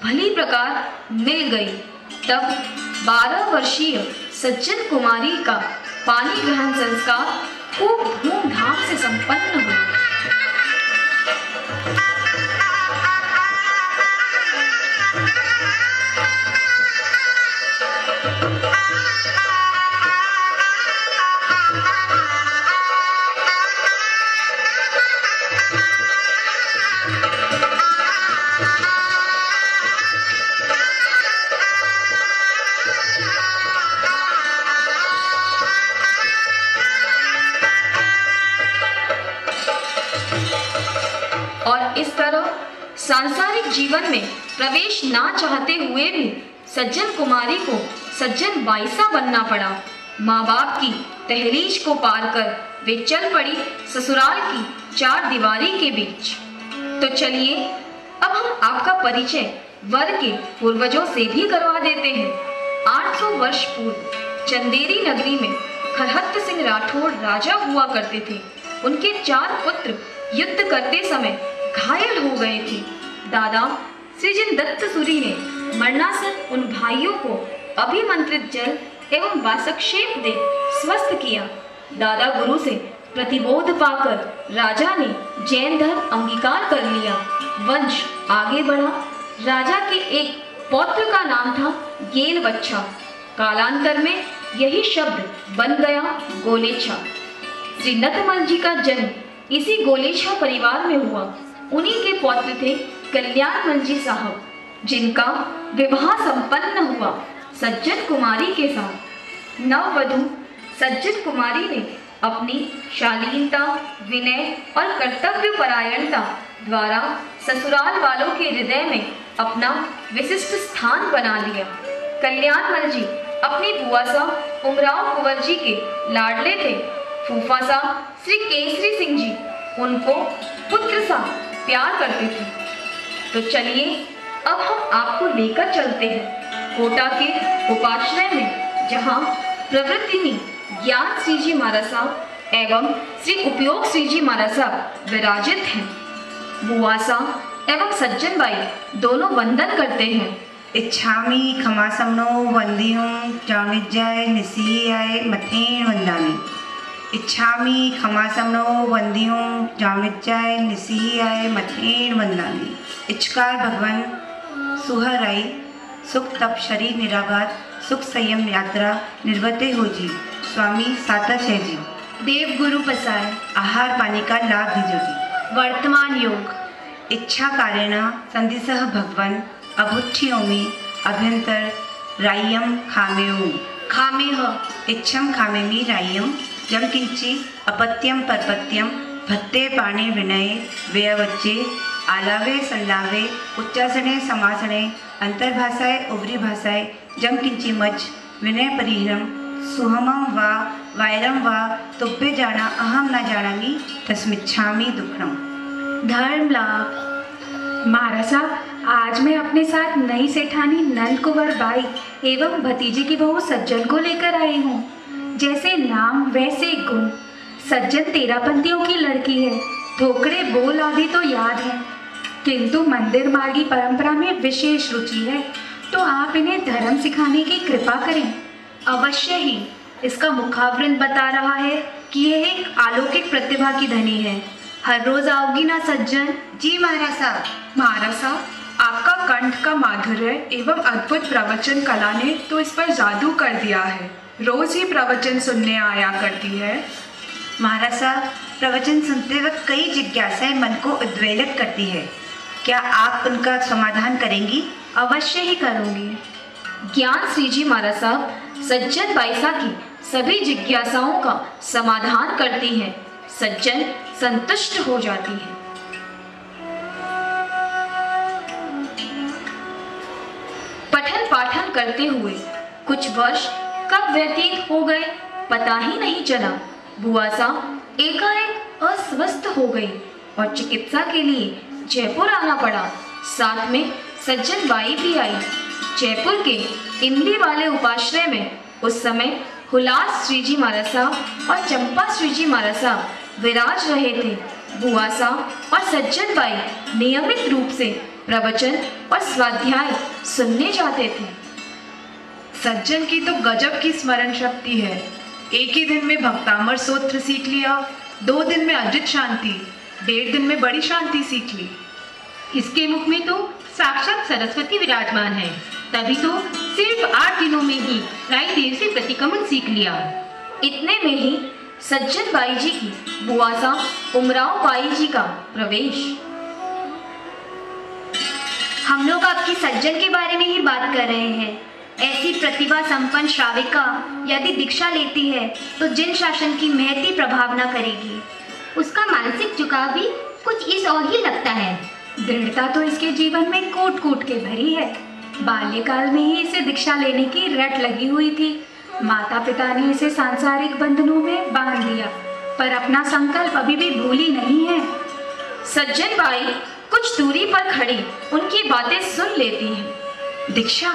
भली प्रकार मिल गई, तब 12 वर्षीय सज्जन कुमारी का पानी ग्रहण संस्कार खूब धूमधाम से संपन्न हुआ। और इस तरह सांसारिक जीवन में प्रवेश ना चाहते हुए भी सज्जन कुमारी को सज्जन बाईसा बनना पड़ा। माँ बाप की दहलीज को पार कर वे चल पड़ी ससुराल की 4 दीवारी के बीच। तो चलिए अब हम आपका परिचय वर के पूर्वजों से भी करवा देते हैं। 800 वर्ष पूर्व चंदेरी नगरी में खरहत्त सिंह राठौड़ राजा हुआ करते थे। उनके 4 पुत्र युद्ध करते समय घायल हो गए थे। दादा सृजन दत्त सूरी ने मरणासन उन भाइयों को अभिमंत्रित जल एवं वासक्षेप दे स्वस्थ किया। दादा गुरु से प्रतिबोध पाकर राजा ने जैन धर्म अंगीकार कर लिया। वंश आगे बढ़ा। राजा के एक पौत्र का नाम था गेल बच्चा। कालांतर में यही शब्द बन गया गोलेछा। श्री नथमल जी का जन्म इसी गोलेछा परिवार में हुआ। उन्हीं के पौत्र थे कल्याणमल जी साहब, जिनका विवाह संपन्न हुआ सज्जन कुमारी के साथ। नववधू सज्जन कुमारी ने अपनी शालीनता, विनय और कर्तव्य परायणता द्वारा ससुराल वालों के हृदय में अपना विशिष्ट स्थान बना लिया। कल्याणमल जी अपनी बुआ साहब उमराव कुंवर जी के लाडले थे। फूफा साहब श्री केसरी सिंह जी उनको पुत्र सा प्यार करते थे। तो चलिए अब हम आपको लेकर चलते हैं कोटा के उपाश्रय में, जहाँ प्रवृत्तिनी ज्ञान श्री जी महाराज साहब एवं श्री उपयोग श्री जी महाराज साहब विराजित हैं। बुआ साहब एवं सज्जन बाई दोनों वंदन करते हैं। इच्छामी खमासमनो वंदियों जानिज्जाय निसीयाय मथेन वंदामी। इच्छामी खमासमनो वंदियों जामिज्जाय निसीयाय मथेन वंदामी। इच्छकार भगवान सुहराई सुख तप शरीर निराबाद सुख संयम यात्रा निर्वते हो जी। स्वामी साताशय जी देव गुरु पसाय आहार पानी का लाभ दीजो जी। वर्तमान योग इच्छा कारेण संदिसह भगवान अभुच्छियोमि अभ्यंतर राय्यम खामेऊ। खामेह इच्छम खामेमि राय्यम जम किंची अपत्यम परपत्यम भत्ते पाणे विनये व्यवच्चे आलावे संलावे उच्चासने समासने अंतर्भाषाए उभरी भाषाए जम किंची मज विनय परिहरम सुहमम वा वायरम वा तुभ्य जाना अहम न जानामि तस्मिच्छामि दुःखम। धर्म लाभ। महाराज साहब, आज मैं अपने साथ नई सेठानी नंद कुंवर बाई एवं भतीजे की बहू सज्जन को लेकर आई हूँ। जैसे नाम वैसे गुण। सज्जन 13 पंथियों की लड़की है। ठोकरे बोल आदि तो याद है, किंतु मंदिर मार्गी परंपरा में विशेष रुचि है। तो आप इन्हें धर्म सिखाने की कृपा करें। अवश्य ही। इसका मुखावृंद बता रहा है कि यह एक अलौकिक प्रतिभा की धनी है। हर रोज आओगी ना सज्जन? जी महाराज साहब। महाराज साहब, आपका कंठ का माधुर्य एवं अद्भुत प्रवचन कला ने तो इस पर जादू कर दिया है। रोज ही प्रवचन सुनने आया करती है। महाराज साहब, प्रवचन सुनते वक्त कई जिज्ञासाएं मन को उद्वेलित करती है। क्या आप उनका समाधान करेंगी? अवश्य ही करूंगी। ज्ञान श्री जी महाराज साहब सज्जन बाईसा की सभी जिज्ञासाओं का समाधान करती हैं। सज्जन संतुष्ट हो जाती है। पठन पाठन करते हुए कुछ वर्ष कब व्यतीत हो गए पता ही नहीं चला। बुआ साहब एकाएक अस्वस्थ हो गई और चिकित्सा के लिए जयपुर आना पड़ा। साथ में सज्जन बाई भी आई। जयपुर के इमली वाले उपाश्रय में उस समय हुलास श्रीजी महाराज साहब और चंपा श्रीजी महाराज साहब विराज रहे थे। बुआ साहब और सज्जन बाई नियमित रूप से प्रवचन और स्वाध्याय सुनने जाते थे। सज्जन की तो गजब की स्मरण शक्ति है। एक ही दिन में भक्तामर सूत्र सीख लिया, 2 दिन में अजित शांति, 1.5 दिन में बड़ी शांति सीख ली। इसके मुख में तो साक्षात सरस्वती विराजमान है, तभी तो सिर्फ 8 दिनों में ही राई देव से प्रतिक्रमण सीख लिया। इतने में ही सज्जन बाई जी की बुआ साहब उमराव बाई जी का प्रवेश। हम लोग आपकी सज्जन के बारे में ही बात कर रहे हैं। ऐसी प्रतिभा संपन्न श्राविका यदि दीक्षा लेती है तो जिन शासन की महती प्रभावना करेगी। उसका मानसिक झुकाव भी कुछ इस और ही लगता है। दृढ़ता तो इसके जीवन में कूट कूट के भरी है। बाल्यकाल में ही इसे दीक्षा लेने की रट लगी हुई थी। माता पिता ने इसे सांसारिक बंधनों में बांध दिया, पर अपना संकल्प अभी भी भूली नहीं है। सज्जन बाई कुछ दूरी पर खड़ी उनकी बातें सुन लेती हैं। दीक्षा,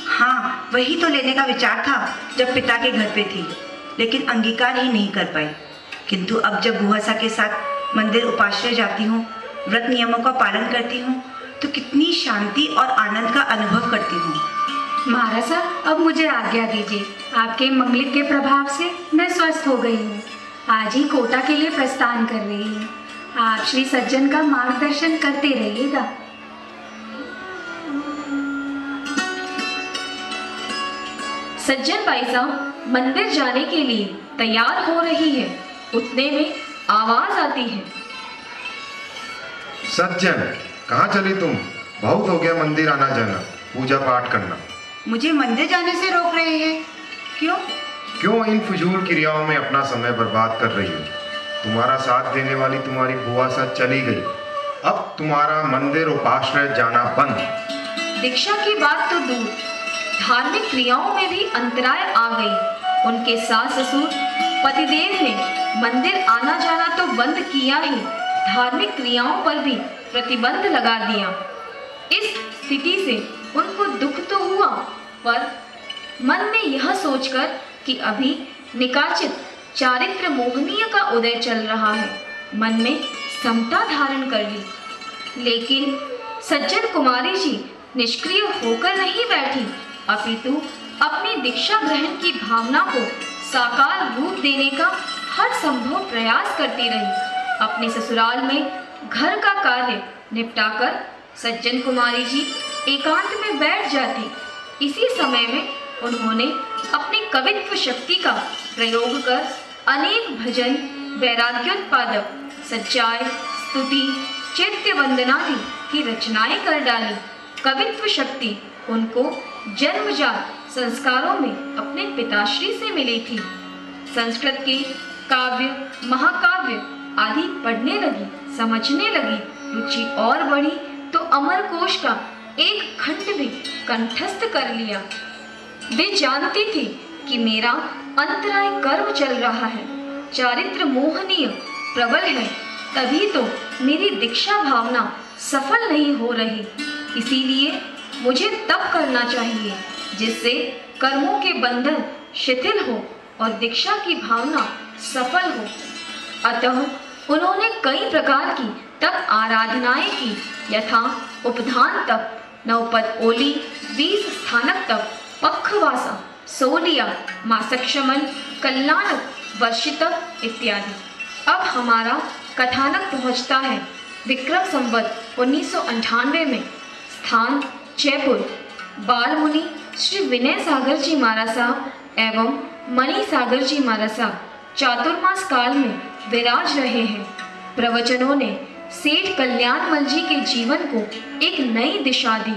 हाँ वही तो लेने का विचार था जब पिता के घर पे थी, लेकिन अंगीकार ही नहीं कर पाई। किंतु अब जब बुआ सा के साथ मंदिर उपाश्रय जाती हूँ, व्रत नियमों का पालन करती हूँ, तो कितनी शांति और आनंद का अनुभव करती हूँ। महाराज साहब, अब मुझे आज्ञा दीजिए। आपके मंगलिक के प्रभाव से मैं स्वस्थ हो गई हूँ। आज ही कोटा के लिए प्रस्थान कर रही हूँ। आप श्री सज्जन का मार्गदर्शन करते रहिएगा। सज्जन बाई साहब मंदिर जाने के लिए तैयार हो रही है। उतने में आवाज आती है, सज्जन कहाँ चली तुम? बहुत हो गया मंदिर आना जाना, पूजा पाठ करना। मुझे मंदिर जाने से रोक रहे हैं? क्यों? क्यों इन फजूल क्रियाओं में अपना समय बर्बाद कर रही हो? तुम्हारा साथ देने वाली तुम्हारी बुआ सा चली गई, अब तुम्हारा मंदिर उपाश्रय जाना बंद। दीक्षा की बात तो दूर, धार्मिक क्रियाओं में भी अंतराय आ गई। उनके सास ससुर पतिदेव ने मंदिर आना जाना तो बंद किया ही, धार्मिक क्रियाओं पर भी प्रतिबंध लगा दिया। इस स्थिति से उनको दुख तो हुआ, पर मन में यह सोचकर कि अभी निकाचित चारित्र मोहनीय का उदय चल रहा है, मन में समता धारण कर ली। लेकिन सज्जन कुमारी जी निष्क्रिय होकर नहीं बैठी, अपितु अपनी दीक्षा ग्रहण की भावना को साकार रूप देने का हर संभव प्रयास करती रही। अपने ससुराल में घर का कार्य निपटाकर सज्जन कुमारी जी एकांत में बैठ जाती। इसी समय में उन्होंने अपनी कवित्व शक्ति का प्रयोग कर अनेक भजन, वैराग्योत्पादक, सच्चाई, स्तुति, चैत्य वंदनादि की रचनाएं कर डाली। कवित्व शक्ति उनको जन्मजात संस्कारों में अपने पिताश्री से मिली थी। संस्कृत के काव्य, महाकाव्य आदि पढ़ने लगी, समझने लगी। रुचि और बढ़ी तो अमरकोश का एक खंड भी कंठस्थ कर लिया। वे जानती थी कि मेरा अंतराय कर्म चल रहा है, चारित्र मोहनीय प्रबल है, तभी तो मेरी दीक्षा भावना सफल नहीं हो रही। इसीलिए मुझे तप करना चाहिए जिससे कर्मों के बंधन शिथिल हो और दीक्षा की भावना सफल हो। अतः उन्होंने कई प्रकार की तप आराधनाएं की, यथा उपधान तप, नवपद ओली, 20 स्थानक तप, पक्षवासा, सोलिया, मासक्षमन, कल्याणक, वर्षितप इत्यादि। अब हमारा कथानक पहुंचता है विक्रम संवत 1998 में। स्थान जयपुर। बाल मुनि श्री विनय सागर जी महाराज साहब एवं मणि सागर जी महाराज साहब चातुर्मास काल में विराज रहे हैं। प्रवचनों ने सेठ कल्याणमल जी के जीवन को एक नई दिशा दी।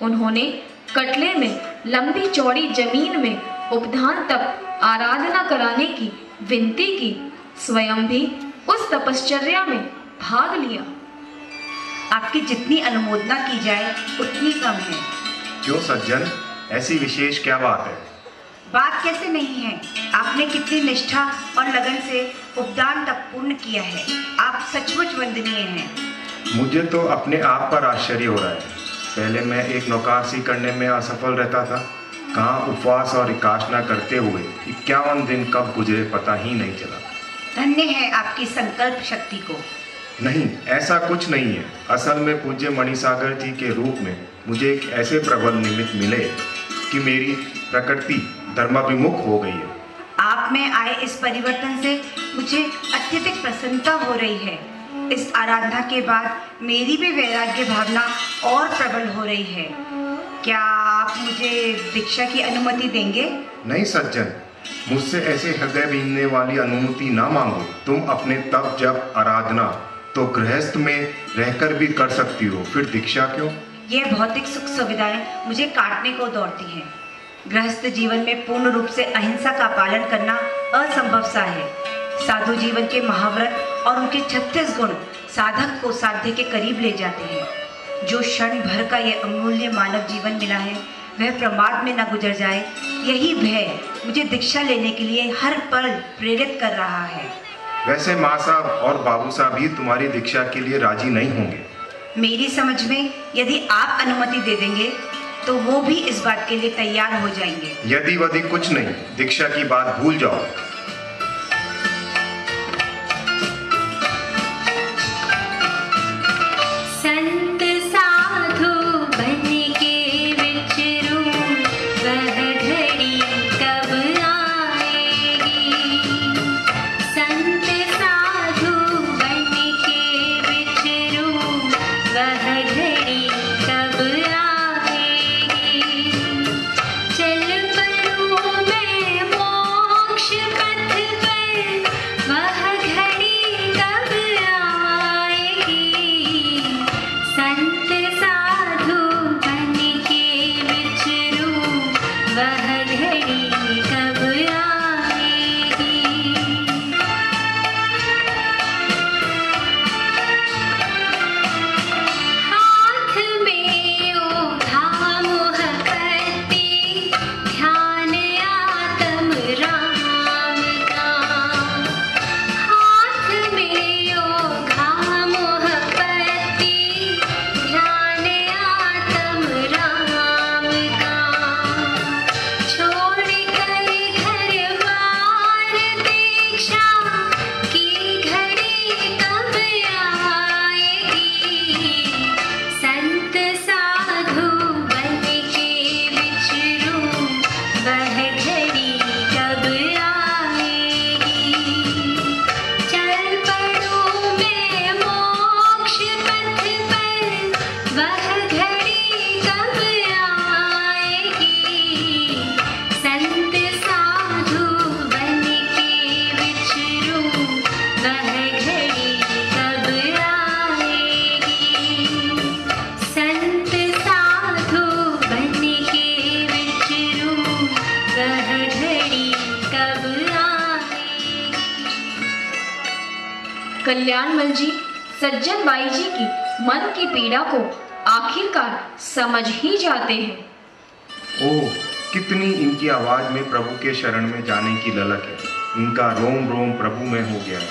उन्होंने कटले में लंबी चौड़ी जमीन में उपधान तप आराधना कराने की विनती की। स्वयं भी उस तपश्चर्या में भाग लिया। आपकी जितनी अनुमोदना की जाए उतनी कम है। क्यों सज्जन, ऐसी विशेष क्या बात है? बात कैसे नहीं है? आपने कितनी निष्ठा और लगन से उपदान तक पूर्ण किया है। आप सचमुच वंदनीय हैं। मुझे तो अपने आप पर आश्चर्य हो रहा है। पहले मैं एक नौकारसी करने में असफल रहता था। कहाँ उपवास और एकाशना करते हुए 51 दिन कब गुजरे पता ही नहीं चला। धन्य है आपकी संकल्प शक्ति को। नहीं, ऐसा कुछ नहीं है। असल में पूज्य मणिसागर जी के रूप में मुझे एक ऐसे प्रबल निमित्त मिले कि मेरी प्रकृति धर्माभिमुख हो गई है। आप में आए इस परिवर्तन से मुझे अत्यधिक प्रसन्नता हो रही है। इस आराधना के बाद मेरी भी वैराग्य भावना और प्रबल हो रही है। क्या आप मुझे दीक्षा की अनुमति देंगे? नहीं सज्जन, मुझसे ऐसे हृदय बीनने वाली अनुमति ना मांगो। तुम अपने तप जप आराधना तो गृहस्थ में रहकर भी कर सकती हो, फिर दीक्षा क्यों? यह भौतिक सुख सुविधाएं मुझे काटने को दौड़ती हैं। गृहस्थ जीवन में पूर्ण रूप से अहिंसा का पालन करना असंभव सा है। साधु जीवन के महाव्रत और उनके 36 गुण साधक को साध्य के करीब ले जाते हैं। जो क्षण भर का यह अमूल्य मानव जीवन मिला है वह प्रमाद में न गुजर जाए, यही भय मुझे दीक्षा लेने के लिए हर पल प्रेरित कर रहा है। वैसे माँ साहब और बाबू साहब भी तुम्हारी दीक्षा के लिए राजी नहीं होंगे। मेरी समझ में यदि आप अनुमति दे देंगे तो वो भी इस बात के लिए तैयार हो जाएंगे। यदि वदि कुछ नहीं, दीक्षा की बात भूल जाओ। संत साधु बन के विचरूं, वह घड़ी कब आएगी। संत साधु बन के विचरूं, वह घड़ी कब आएगी। चल पड़ूं मैं मोक्ष पथ पर, वह घड़ी कब आएगी। संत साधु बन के विचरूं, वह घड़ी कब आएगी। हाथ में ओढ़ा मोह पत्ती, ध्यान आत्म राम का। हाथ में ओढ़ा मोह पत्ती, ध्यान आत्म राम का। छोड़ कर घर बार दीक्षा की घड़ी कब आएगी। संत साधु बन के विचरूं, वह घड़ी कब आएगी। चल पड़ूं मैं मोक्ष पथ पर, वह घड़ी कब आएगी। संत साधु बन के विचरूं, वह घड़ी कब आएगी। संत साधु बन के विचरूं, वह घड़ी कब आएगी। कल्याणमल जी सज्जन बाई जी की मन की पीड़ा को आखिरकार समझ ही जाते हैं। ओह, कितनी इनकी आवाज में प्रभु के शरण में जाने की ललक है। इनका रोम रोम प्रभु में हो गया है।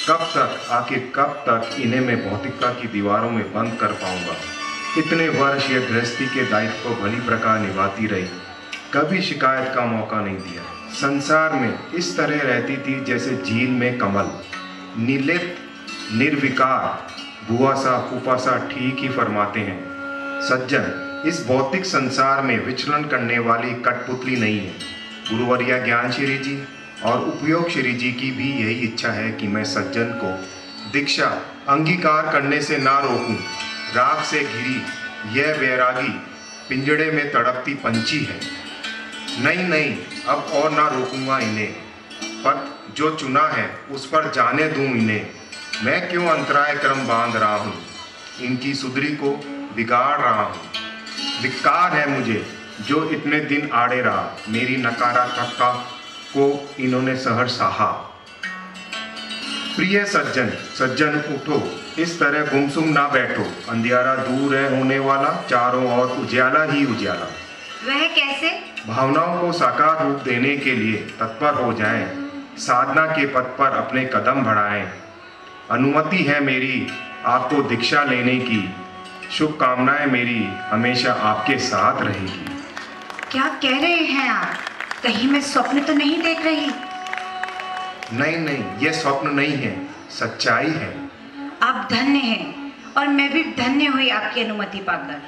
कब तक, आखिर कब तक इन्हें मैं भौतिकता की दीवारों में बंद कर पाऊंगा। इतने वर्ष यह गृहस्थी के दायित्व को भली प्रकार निभाती रही, कभी शिकायत का मौका नहीं दिया। संसार में इस तरह रहती थी जैसे झील में कमल, निर्लिप्त निर्विकार। बुआ सा फूफा सा ठीक ही फरमाते हैं। सज्जन इस भौतिक संसार में विचलन करने वाली कठपुतली नहीं है। गुरुवर्या ज्ञान श्री जी और उपयोग श्री जी की भी यही इच्छा है कि मैं सज्जन को दीक्षा अंगीकार करने से ना रोकूं। राग से घिरी यह वैरागी पिंजड़े में तड़पती पंछी है। नहीं नहीं, अब और ना रोकूंगा इन्हें। पथ जो चुना है उस पर जाने दूं इन्हें। मैं क्यों अंतराय क्रम बांध रहा हूँ, इनकी सुधरी को बिगाड़ रहा हूँ। धिक्कार है मुझे जो इतने दिन आड़े रहा। मेरी नकारात्मकता को इन्होंने सहर्ष सहा। प्रिय सज्जन, सज्जन उठो, इस तरह गुमसुम ना बैठो। अंधियारा दूर है होने वाला, चारों ओर उजियाला ही उजियाला। वह कैसे? भावनाओं को साकार रूप देने के लिए तत्पर हो जाएं। साधना के पथ पर अपने कदम बढ़ाएं। अनुमति है मेरी आपको दीक्षा लेने की। शुभकामनाएं मेरी हमेशा आपके साथ रहेगी। क्या कह रहे हैं आप? कहीं मैं स्वप्न तो नहीं देख रही? नहीं नहीं, यह स्वप्न नहीं है, सच्चाई है। आप धन्य हैं और मैं भी धन्य हुई आपकी अनुमति पाकर।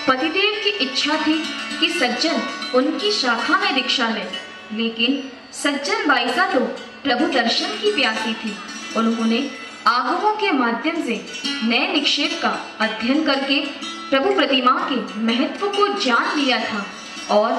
पतिदेव की इच्छा थी कि सज्जन उनकी शाखा में दीक्षा ले, लेकिन सज्जन बाईसा तो प्रभु दर्शन की प्यासी थी। उन्होंने आगमों के माध्यम से नए निक्षेप का अध्ययन करके प्रभु प्रतिमा के महत्व को जान लिया था और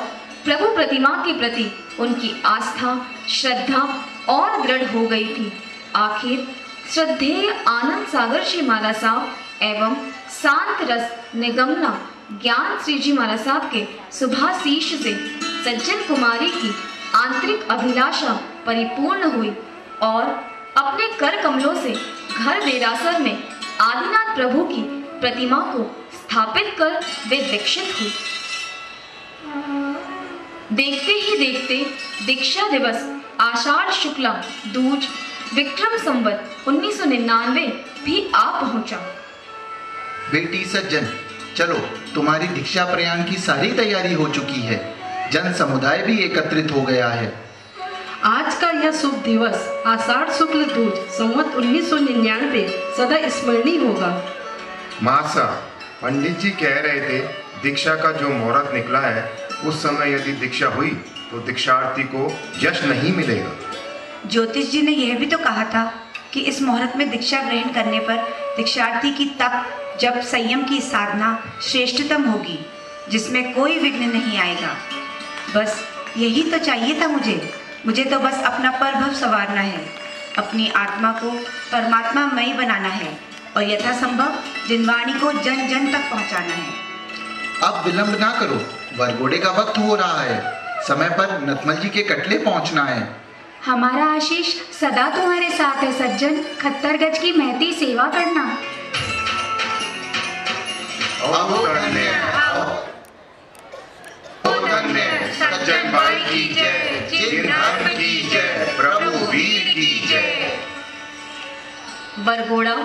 प्रभु प्रतिमा के प्रति उनकी आस्था, श्रद्धा और दृढ़ हो गई थी। आखिर श्रद्धेय आनंद सागर श्री महाराज साहब एवं शांत रस निगमना ज्ञान श्री जी महाराज साहब के शुभाशीष से सज्जन कुमारी की आंतरिक अभिलाषा परिपूर्ण हुई और अपने कर कमलों से घर देरासर में आदिनाथ प्रभु की प्रतिमा को स्थापित कर वे दीक्षित हुई। देखते ही देखते दीक्षा दिवस आषाढ़ शुक्ला दूज विक्रम संवत 1999 भी आ पहुंचा। बेटी सज्जन, चलो, तुम्हारी दीक्षा प्रयाण की सारी तैयारी हो चुकी है। जन समुदाय भी एकत्रित हो गया है। आज का यह शुभ दिवस आषाढ़ शुक्ल दूज संवत 1999 सदा स्मरणीय होगा। मासा, पंडित जी कह रहे थे दीक्षा का जो मुहूर्त निकला है उस समय यदि दीक्षा हुई तो दीक्षार्थी को यश नहीं मिलेगा। ज्योतिष जी ने यह भी तो कहा था कि इस मुहूर्त में दीक्षा ग्रहण करने पर दीक्षार्थी की तप, जब संयम की साधना श्रेष्ठतम होगी, जिसमें कोई विघ्न नहीं आएगा। बस यही तो चाहिए था मुझे तो बस अपना परभव संवारना है, अपनी आत्मा को परमात्मामयी बनाना है और यथासंभव जिनवाणी को जन जन तक पहुंचाना है। अब विलंब ना करो, वरघोड़े का वक्त हो रहा है। समय पर नतमल जी के कटले पहुंचना है। हमारा आशीष सदा तुम्हारे साथ है सज्जन। खत्तर गज की महती सेवा करना। सज्जन बाई की जय, जिन धर्म की जय, प्रभु वीर की जय। बरगोड़ा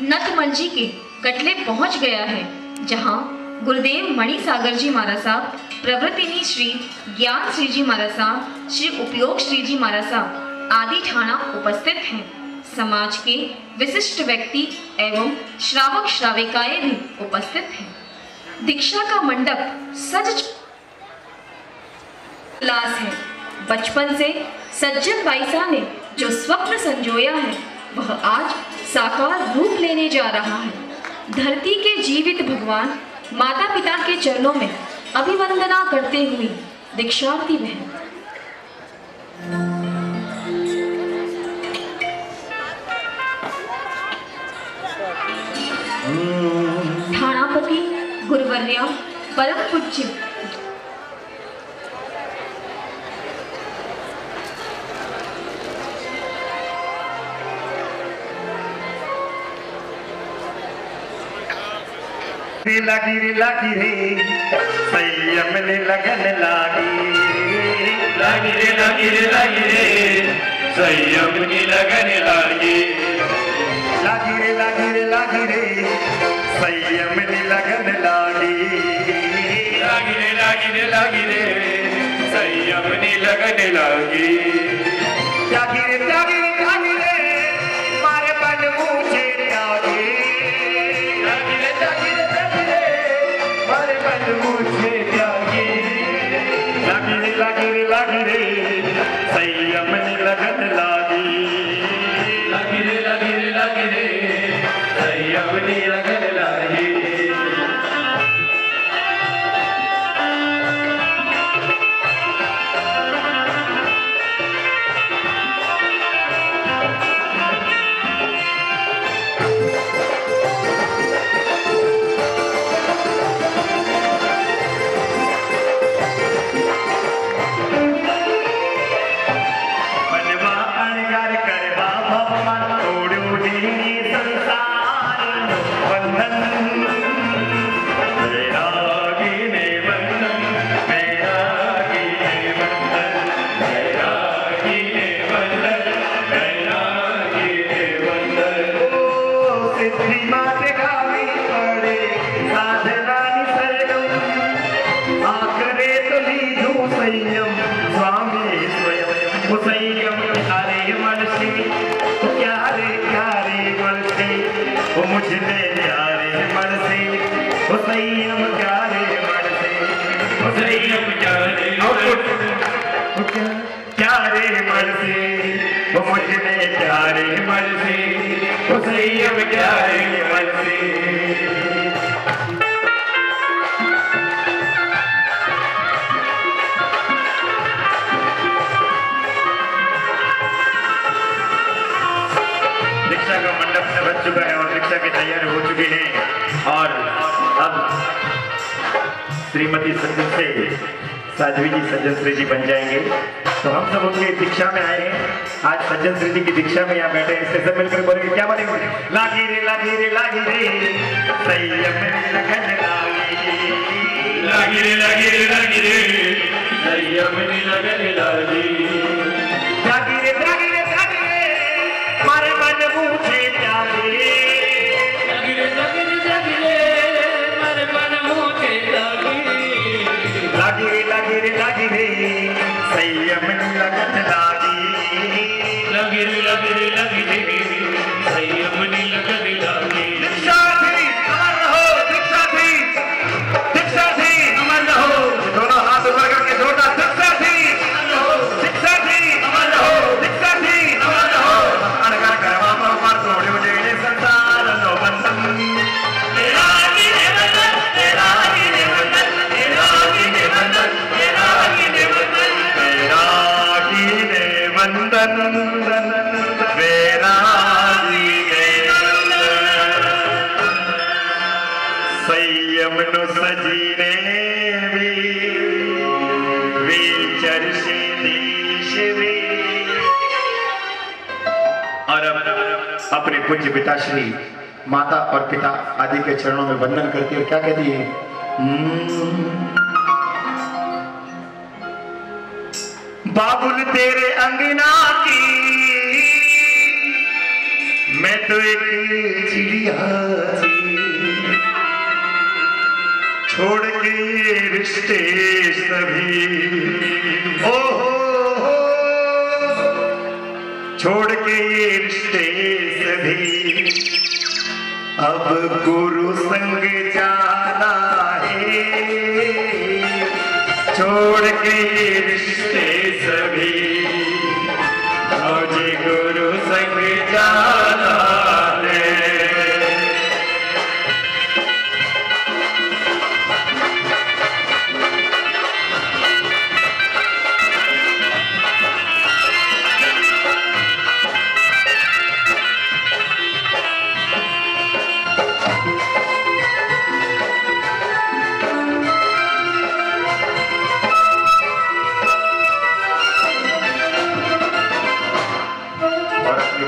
नतमल जी के कटले पहुंच गया है, जहां गुरुदेव मणि सागर जी महाराज साहब, प्रवृत्तिनी श्री ज्ञान श्री जी महाराज साहब, श्री उपयोग श्री जी महाराज साहब आदि ठाणा उपस्थित हैं। समाज के विशिष्ट व्यक्ति एवं श्रावक श्राविकाएं भी उपस्थित हैं। दीक्षा का मंडप सज उल्लास है। बचपन से सज्जन बाईसा ने जो स्वप्न संजोया है वह आज साकार रूप लेने जा रहा है। धरती के जीवित भगवान माता पिता के चरणों में अभिवंदना करते हुए दीक्षार्थी बहन ठाणापति गुरुवर्या परम पूज्य लागी रे संयम ने लगन लागी रे संयम की लगन लागी लागी रे संयम की लगन लागी लागी रे संयम की लगन लागी लागी रे मारे बन मुझे त्यागी मुझे त्यागी लागी रे संयम ने लगन लागी रे संयम ने लगन लागी। संयम प्यारे मन से, प्यारे प्यारे मन से, वो मुझे प्यारे मन से, वो संयम प्यारे मन से, वो संयम प्यारे प्यारे मन से, वो मुझे प्यारे मन से, वो संयम प्यारे मन से। दीक्षा का मंडप में बच चुका है और दीक्षा की तैयारी हो चुकी है और अब श्रीमती सज्जन से साध्वी जी सज्जन श्री जी बन जाएंगे। तो हम सब उनकी दीक्षा में आए हैं, आज सज्जन श्री जी की दीक्षा में यहाँ बैठे हैं। इससे सब मिलकर बोलेंगे, क्या बोलेंगे? लागी रे लागी रे लागी रे संयम लगन लागी, लागी रे लागी रे लागी रे संयम लगन लागी, लागी रे लागी रे लागी रे मारे मन मुझे प्यारे, लागी रे लागी रे लागी रे मारे मन मुझे प्यारे, लागी रे लागी रे लागी रे संयम लगन लागी, लागी रे लागी रे लागी रे संयम लगन लागी। दीक्षा थी अमर रहो, दीक्षा थी अमर रहो, दोनों हाथ ऊपर करके जोरदार दीक्षा थी अमर रहो, दीक्षा थी अमर रहो, दीक्षा थी अमर रहो। अनकर करवा पर तोड़े उड़े संसार नो बंधन, तेरा ही निबंधन, तेरा ही निबंधन, तेरा ही निबंधन, तेरा ही निबंधन, तेरा ही निबंधन, तेरा ही निबंधन। संयम नो सजीने विचर से देश वे। और अब अपने पूज्य पिताश्री माता और पिता आदि के चरणों में वंदन करती है और क्या कहती है? बाबुल तेरे अंगना की मैं तो एक चिड़िया थी, छोड़ के रिश्ते सभी, ओ हो, छोड़ के ये रिश्ते सभी, अब गुरु संग जाना है, छोड़ के ये रिश्ते सभी, मुझे गुरु संग जाना है।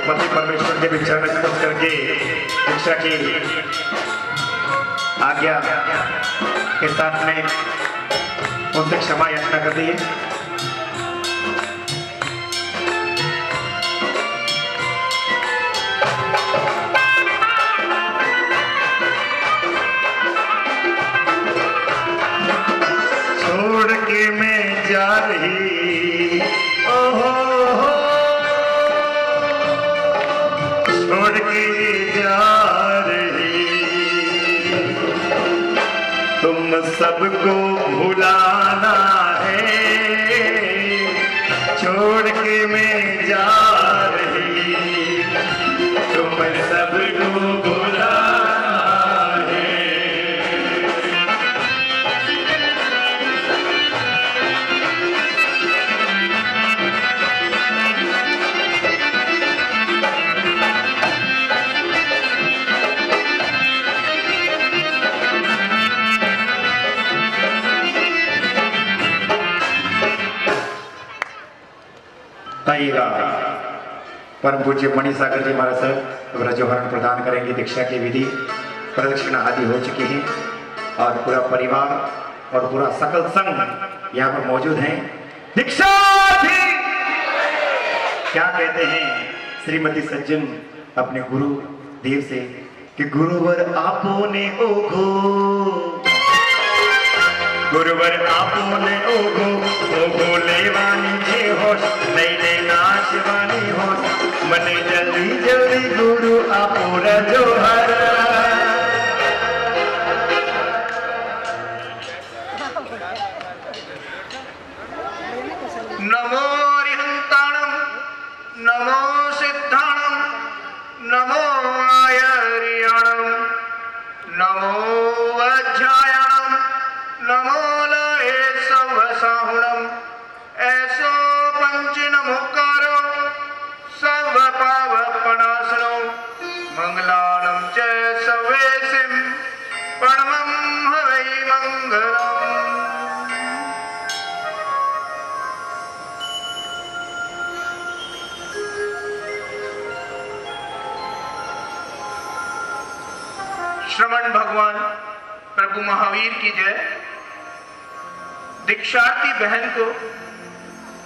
पति परमेश्वर के भी चरण स्पर्श करके दीक्षा की आज्ञा के साथ में उनसे क्षमा याचना कर दी है। छोड़ के मैं जा रही, ओहो छोड़ के जा रही, तुम सबको भुलाना है, छोड़ के मैं जा रही, तुम सबको भुलाना है। आइएगा परम पूज्य मणिसागर जी महाराज साहब ब्रजोहरण प्रदान करेंगे। दीक्षा की विधि प्रदक्षिणा आदि हो चुकी है और पूरा परिवार और पूरा सकल संघ यहाँ पर मौजूद हैं। दीक्षा थी क्या कहते हैं श्रीमती सज्जन अपने गुरु देव से कि गुरुवर आपने ओघो, गुरुवर आपने ओघो, ओघो लेवानी जे होश नहीं मने जल्दी जल्दी गुरु आपूरा जोहर नमो रिहंताणम नमो सिद्धाणम नमो आयरियाणम नमो वज्रायणम नमो लये सवसाहुणम ऐसो पंच नमोकारो सर्व पावपणासनो मंगलानं च सवेसिं परमं हवै मंगलम्। श्रवण भगवान प्रभु महावीर की जय। दीक्षार्थी बहन को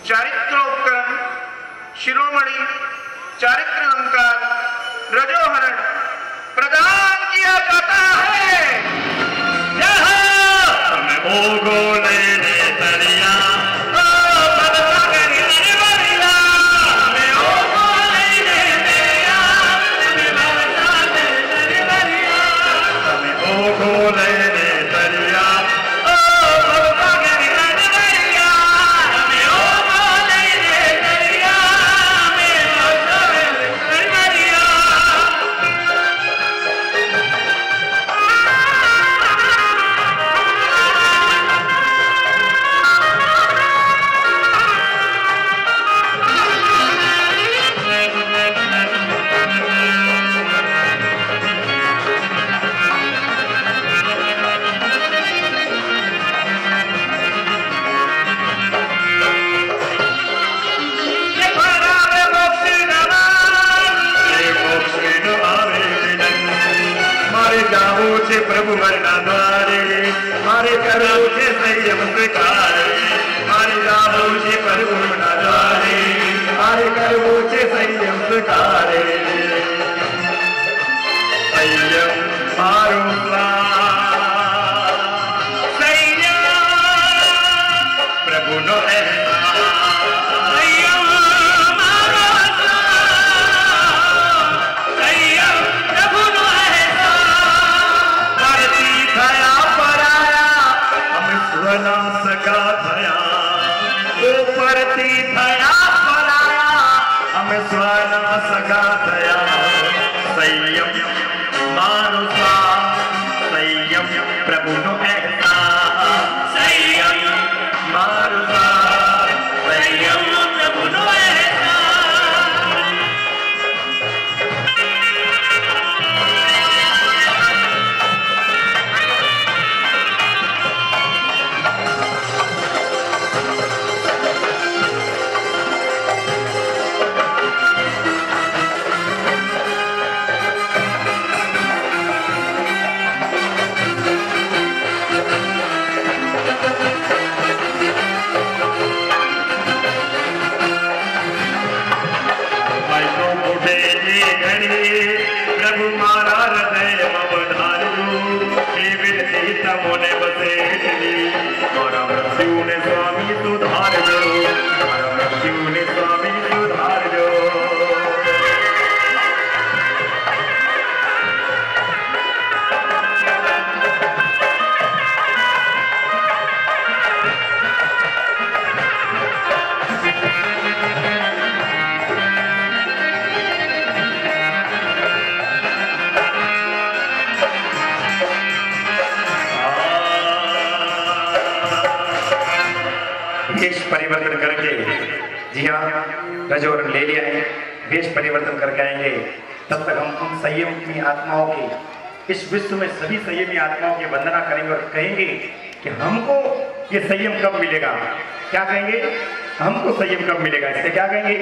चारित्रोपकरण शिरोमणि चारित्र अलंकार रजोहरण प्रदान किया जाता है। प्रभु मरना द्वारे मारे करो के संयम स्वीकारे मारे जाओ से प्रभु मरना द्वारे मारे करो के संयम स्वीकारे संयम मारो संयम प्रभु नो सका थया वो परती थया पराया हमें स्वाना सका थया संयम मानुसा संयम प्रभु नो ऐसा संयम मानुसा संयम प्रभु नो प्रभु मारा हृदय अवधारू विनती तमोने बसे मारा मृत्यु ने स्वामी सुधार जो मारा मृत्यु ने स्वामी सुधार जो वेश परिवर्तन करके, जी हाँ रजोवरण ले लिया है, वेश परिवर्तन करके आएंगे। तब तक हम संयमी आत्माओं की इस विश्व में सभी संयमी आत्माओं की वंदना करेंगे और कहेंगे कि हमको ये संयम कब मिलेगा। क्या कहेंगे? हमको संयम कब मिलेगा। इससे क्या कहेंगे?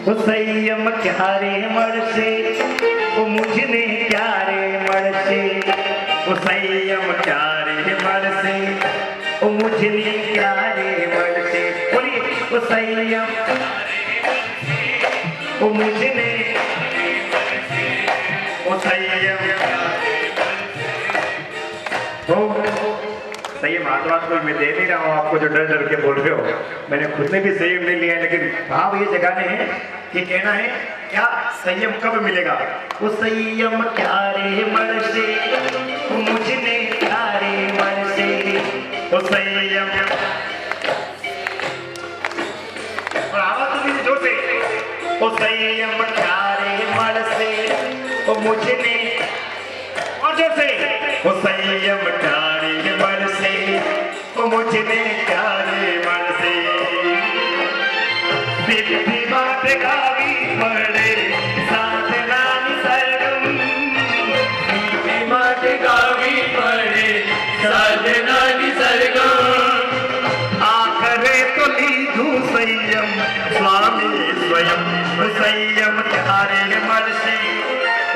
वो संयम क्या रे मर से, वो मुझने क्या रे मर से, वो संयम क्या रे मर से, वो मुझने क्या रे मर से। बोलिए वो संयम, वो मुझने, वो संयम, वो संयम हाथ को मैं दे नहीं रहा हूँ आपको, जो डर डर के बोल रहे हो। मैंने खुद ने भी संयम नहीं लिया है, लेकिन भाव ये जगाने हैं कि कहना है क्या संयम कब मिलेगा। वो संयम क्या रे मन से मुझने क्या रे मन से, वो संयम और आवाज तो जोर से, वो संयम क्या रे मन से वो मुझने, और जोर से, वो संयम क्या रे मन से वो मुझने क्या रे मन से, सिद्धि बात गावी पड़े साधना निसर्गम, सिद्धि बात गावी पड़े साधना निसर्गम, आखरे तो लीधु संयम स्वामी स्वयं, संयम क्या रे मन से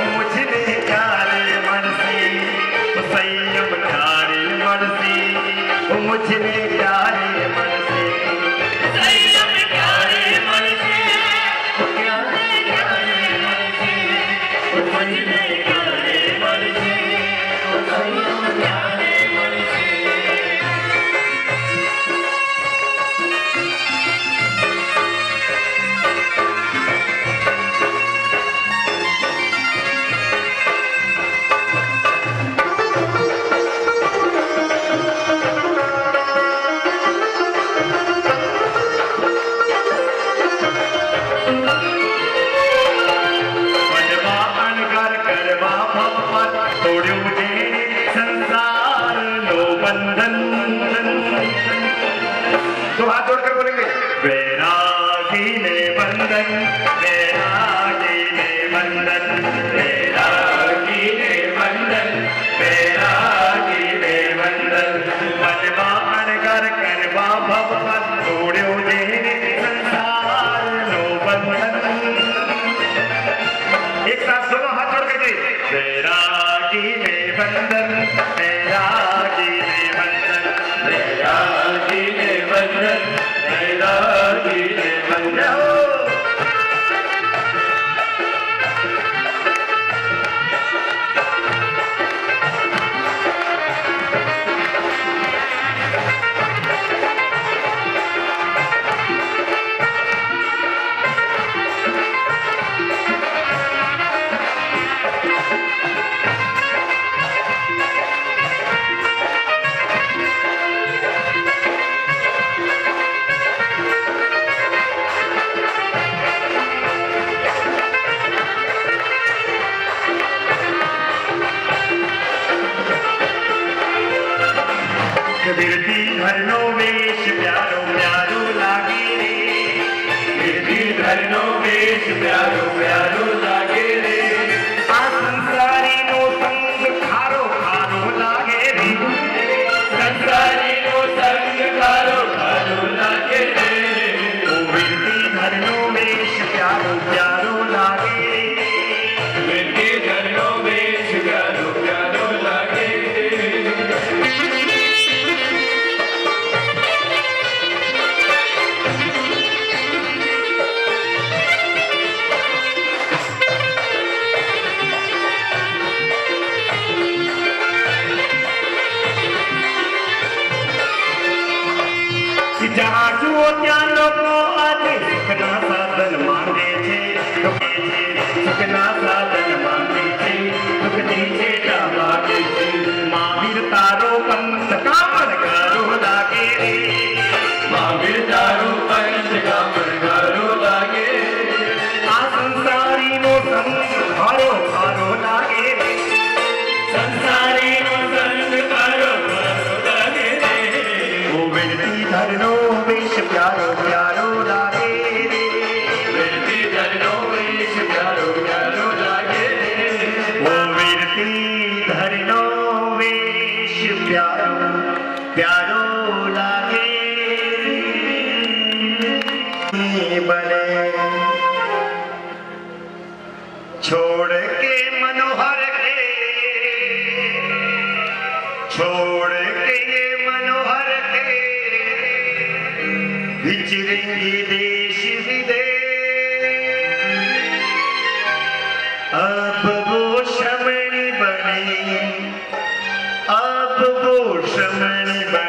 मुझने क्या रे मन से, संयम क्या रे मन से मुझने क्या रे मन से, संयम क्या रे मन से क्या रे मन से मुझने क्या रे मन से, संयम क्या रे मन से। तो हाथ जोड़कर बोलेंगे वैरागी ने बंधन, वैरागी ने बंधन, वैरागी ने बंधन, वैरागी ने बंधन, बनवा अनगर करवा भगवत तोड़ो जेने संसार नो बंधन। एक साथ दोनों हाथ जोड़ करके वैरागी ने बंधन, वैरागी ने बंधन, वैरागी ने बंधन, वैरागी ने बंधन। बिरती धरनो वेश प्यारो प्यारो लागे रे, बिरती धरनो वेश प्यारो प्यारो लागे रे, आ संसारी नो संग खारो खारो लागे रे, संसारी नो संग खारो खारो लागे रे, ओ बिरती धरनो वेश प्यारो प्यारो लागे रे, बिरती धरनो वेश प्यारो प्यारो लागे रे। जहाँ जुओ ત્યાં લોકો આજે સુખના સાધન માંગે છે, સુખના સાધન માંગે છે, સુખની છેટા લાગે છે, મહાવીર તારો પંથ કામણ ગારો લાગે રે, મહાવીર તારો પંથ કામણ ગારો લાગે, આ સંસારીનો સંગ ખારો ખારો લાગે રે, સંસારીનો સંગ ખારો ખારો લાગે રે, ઓ વિનતી ધરનો वेश प्यारो प्यारो लागे रे, विरती धरनो वेश प्यारो प्यारो लागे रे, ओ विरती धरनो वेश प्यारो प्यारो लागे बने छोड़ के मनोहर के, छोड़ के ये मनोहर के विचरेंगे देश विदेश, अब वो शमण बने, अब वो शमण बने।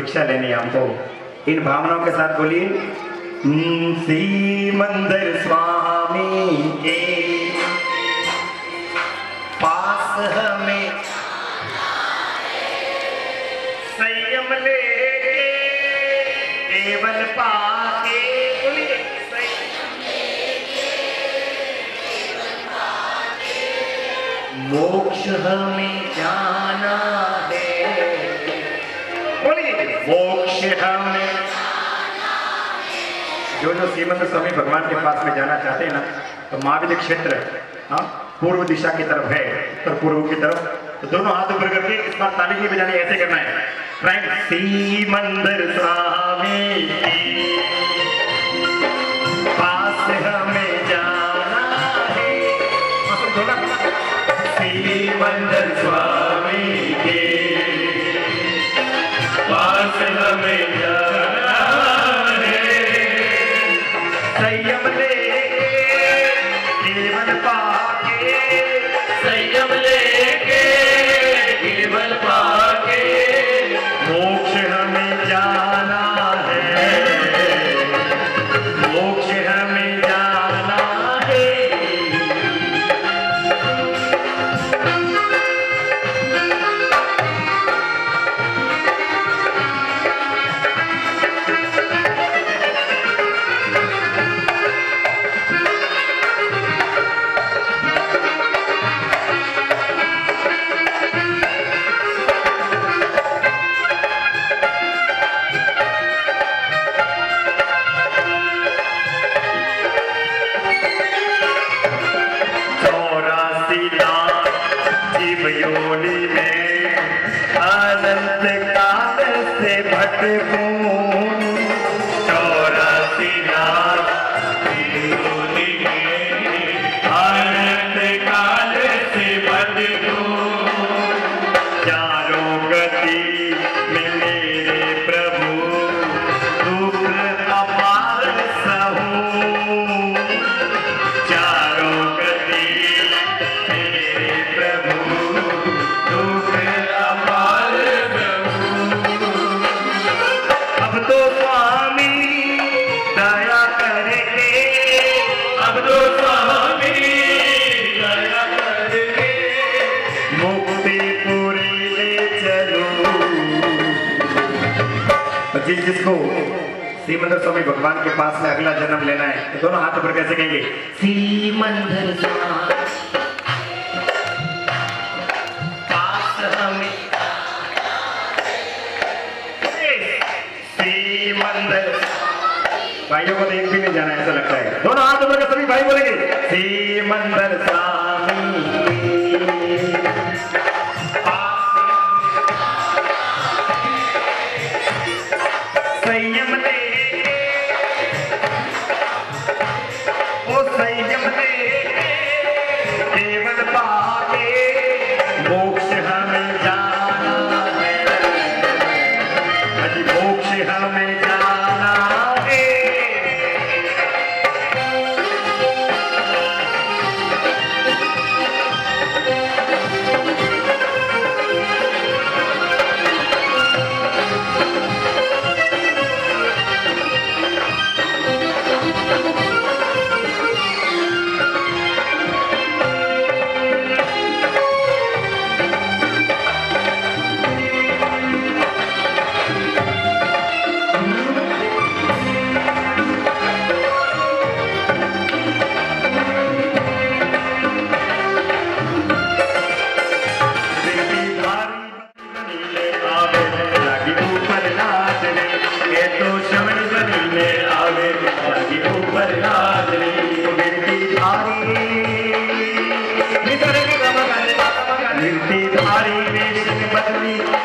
दीक्षा लेनी है हमको। इन भावनाओं के साथ बोलिए, श्रीमंदिर स्वामी के पास हमें संयम लेके केवल पाके, बोलिए मोक्ष हमें जाना है, बोलिए मोक्ष हमें। जो श्रीमंत स्वामी भगवान के पास में जाना चाहते हैं ना, तो महाविद्य क्षेत्र पूर्व दिशा की तरफ है, उत्तर पूर्व की तरफ। तो दोनों हाथ ऊपर करके इस बार ताली नहीं बजानी, ऐसे करना है। राइट, श्रीमंदिर स्वामी पास हमें जाना है, श्रीमंदिर स्वामी के पास हमें जाना है, संयम लेके केवल पाके, संयम लेके केवल पाके मोक्ष हमें जाना है, मोक्ष हमें जाना है। योनि में अनंत काल से भटकूं, 84 लाख योनि में अनंत काल से भटकूं, चारों गति में मेरे प्रभु दुख अपार सहूं, चारों गति मेरे प्रभु दुख अपार सहूं। अब तो स्वामी दया करके, अब तो स्वामी दया करके मुक्ति पूरी ले चलो। जिसको श्रीमंदिर स्वामी भगवान के पास में अगला जन्म लेना है, तो दोनों हाथ ऊपर कैसे कहेंगे, श्रीमंदिर स्वामी पास हमें, श्रीमंदिर। भाइयों को तो एक भी नहीं जाना ऐसा लगता है, दोनों हाथ ऊपर के सभी भाई बोलेंगे, श्रीमंदिर स्वामी संयम ले, ओ संयम ले केवल पाके मोक्ष हमें जाना है, अजी मोक्ष हमें जाना है।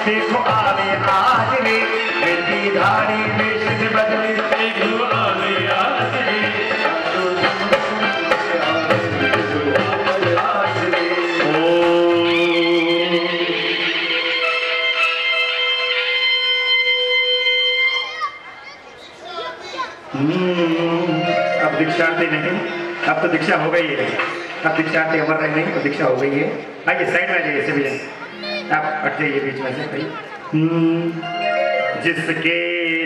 देखो आवे आज रे, धारी वेश बदले, देखो आवे आज रे, अब दीक्षार्थी नहीं, अब तो दीक्षा हो गई है, अब दीक्षार्थी अमर रहे नहीं, तो दीक्षा हो गई है। आइए साइड में जाइए, से भी आप हट जाइए बीच में से भाई। जिसके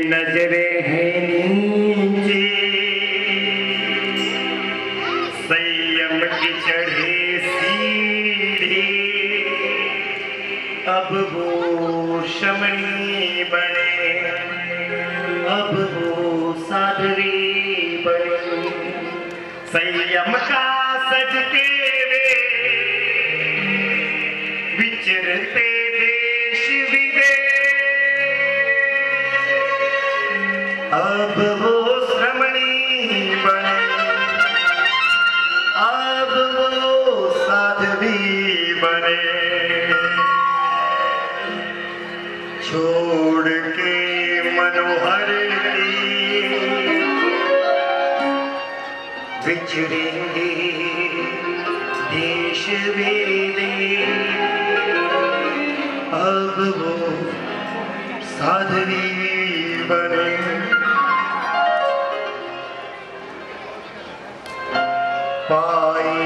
नजरे हैं नीचे, संयम की चढ़े सीढ़ी, अब वो शमनी बने, अब वो साध्वी बने। संयम का सज के वे विचरते देश विदेश, अब वो श्रमणी बने, अब वो साध्वी बने। छोड़ के मनोहर की विचरेंगे देश विदेश, अब वो साध्वी बने। पाए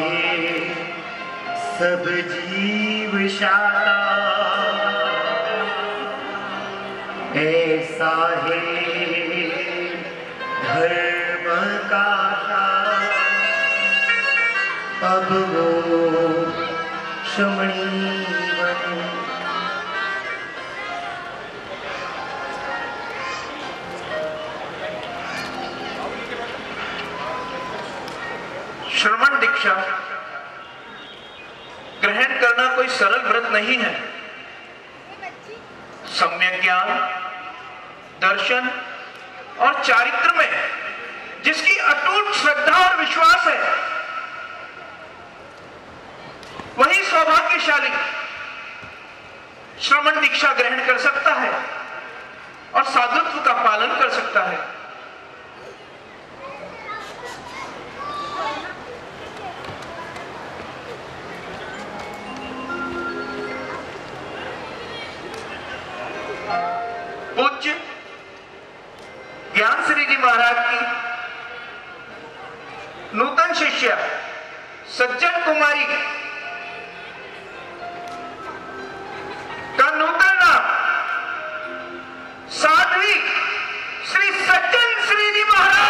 सब जीव शाता, ऐसा है धर्म का, अब वो शमणी बने। श्रवण दीक्षा ग्रहण करना कोई सरल व्रत नहीं है। सम्यक ज्ञान, दर्शन और चारित्र में जिसकी अटूट श्रद्धा और विश्वास है, वही सौभाग्यशाली श्रवण दीक्षा ग्रहण कर सकता है और साधुत्व का पालन कर सकता है। पूज्य ज्ञान श्री जी महाराज की नूतन शिष्या सज्जन कुमारी का नूतन नाम साध्वी श्री सज्जन श्री जी महाराज।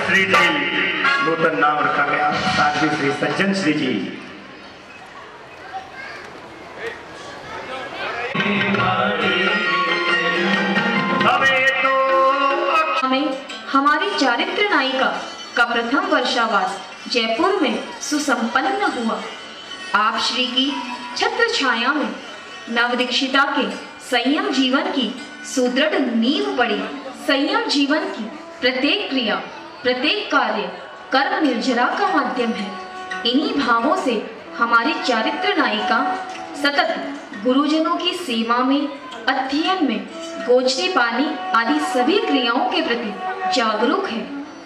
श्री जी नूतन नाम रखा गया, साध्वी श्री सज्जन श्री जी। हमें हमारी चारित्र नायिका का प्रथम वर्षावास जयपुर में सुसंपन्न हुआ। आप श्री की छत्र छाया में नवदीक्षिता के संयम जीवन की सुदृढ़ नींव पड़ी। संयम जीवन की प्रत्येक क्रिया, प्रत्येक कार्य कर्म निर्जरा का माध्यम है। इन्हीं भावों से हमारी चारित्र नायिका सतत गुरुजनों की सेवा में, अध्ययन में, गोचरी पानी आदि सभी क्रियाओं के प्रति जागरूक है।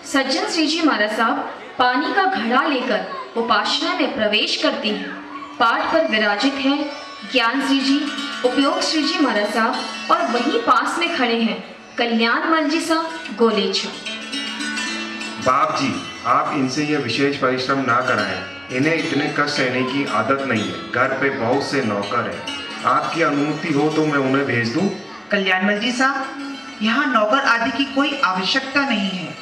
सज्जन श्री जी महाराज साहब पानी का घड़ा लेकर उपासना में प्रवेश करती हैं। पाठ पर विराजित है ज्ञान श्री जी, उपयोग श्री जी महाराज साहब और वहीं पास में खड़े हैं कल्याण मल जी साहब गोलेछा। बाप जी, आप इनसे यह विशेष परिश्रम ना कराएं। इन्हें इतने कष्ट सहने की आदत नहीं है। घर पे बहुत से नौकर हैं। आपकी अनुमति हो तो मैं उन्हें भेज दूं? कल्याणमल जी साहब, यहाँ नौकर आदि की कोई आवश्यकता नहीं है।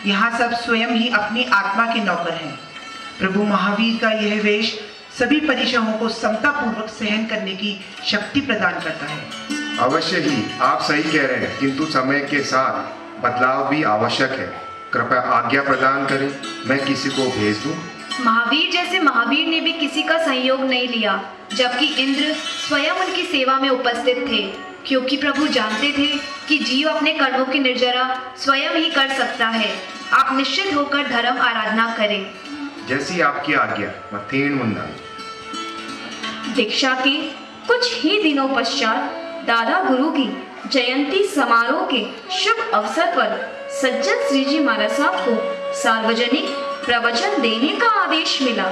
यहाँ सब स्वयं ही अपनी आत्मा के नौकर हैं। प्रभु महावीर का यह वेश सभी परिश्रमों को समता पूर्वक सहन करने की शक्ति प्रदान करता है। अवश्य ही, आप सही कह रहे हैं, किंतु समय के साथ बदलाव भी आवश्यक है। कृपया आज्ञा प्रदान करें, मैं किसी को भेज दूं? महावीर जैसे महावीर ने भी किसी का सहयोग नहीं लिया, जबकि इंद्र स्वयं उनकी सेवा में उपस्थित थे, क्योंकि प्रभु जानते थे कि जीव अपने कर्मों की निर्जरा स्वयं ही कर सकता है। आप निश्चित होकर धर्म आराधना करें। जैसी आपकी आज्ञा। मथेन मुंडा। दीक्षा के कुछ ही दिनों पश्चात दादा गुरु की जयंती समारोह के शुभ अवसर पर सज्जन श्री जी महाराज साहब को सार्वजनिक प्रवचन देने का आदेश मिला।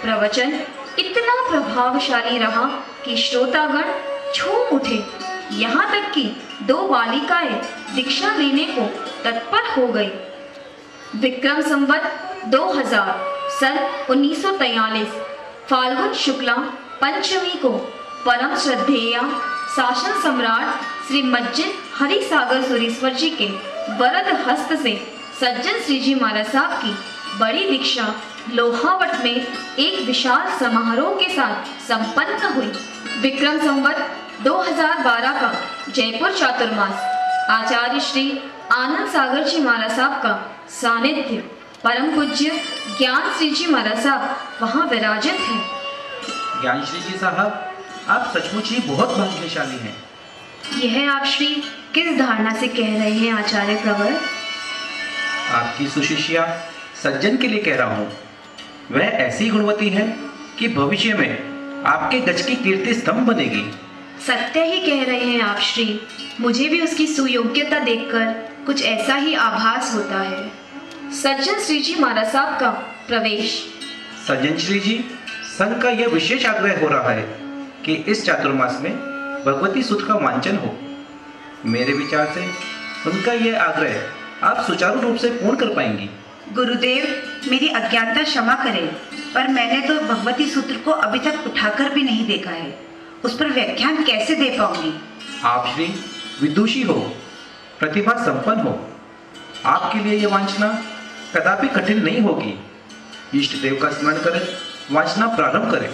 प्रवचन इतना प्रभावशाली रहा कि श्रोतागण झूम उठे। यहाँ तक कि 2 बालिकाएं दीक्षा लेने को तत्पर हो गई। विक्रम संवत 2000 सन 1943 फाल्गुन शुक्ला पंचमी को परम श्रद्धेय शासन सम्राट श्री मज्जिद हरिसागर सुरेश्वर जी के वरद हस्त से सज्जन श्री जी महाराज साहब की बड़ी दीक्षा लोहावट में एक विशाल समारोह के साथ संपन्न हुई। विक्रम संवत 2012 का जयपुर चातुर्मास आचार्य श्री आनंद सागर जी महाराज साहब का सानिध्य परम पूज्य ज्ञान श्री जी महाराज साहब वहाँ विराजित हैं। ज्ञान श्री जी साहब, आप सचमुच ही बहुत भाग्यशाली हैं। यह आप श्री किस धारणा से कह रहे हैं आचार्य प्रवर? आपकी सुशिष्या सज्जन के लिए कह रहा हूँ। वह ऐसी गुणवती है कि भविष्य में आपके गज की कीर्ति स्तंभ बनेगी। सत्य ही कह रहे हैं आप श्री। मुझे भी उसकी सुयोग्यता देखकर कुछ ऐसा ही आभास होता है। सज्जन श्री जी महाराज साहब का प्रवेश। सज्जन श्री जी, संघ का यह विशेष आग्रह हो रहा है कि इस चातुर्मास में भगवती सूत्र का वांचन हो। मेरे विचार से उनका यह आग्रह आप सुचारू रूप से पूर्ण कर पाएंगी। गुरुदेव, मेरी अज्ञानता क्षमा करें, पर मैंने तो भगवती सूत्र को अभी तक उठाकर भी नहीं देखा है। उस पर व्याख्यान कैसे दे पाऊंगी? आप श्री विदुषी हो, प्रतिभा संपन्न हो, आपके लिए यह वांचना कदापि कठिन नहीं होगी। इष्ट देव का स्मरण करें, वांचना प्रारंभ करें।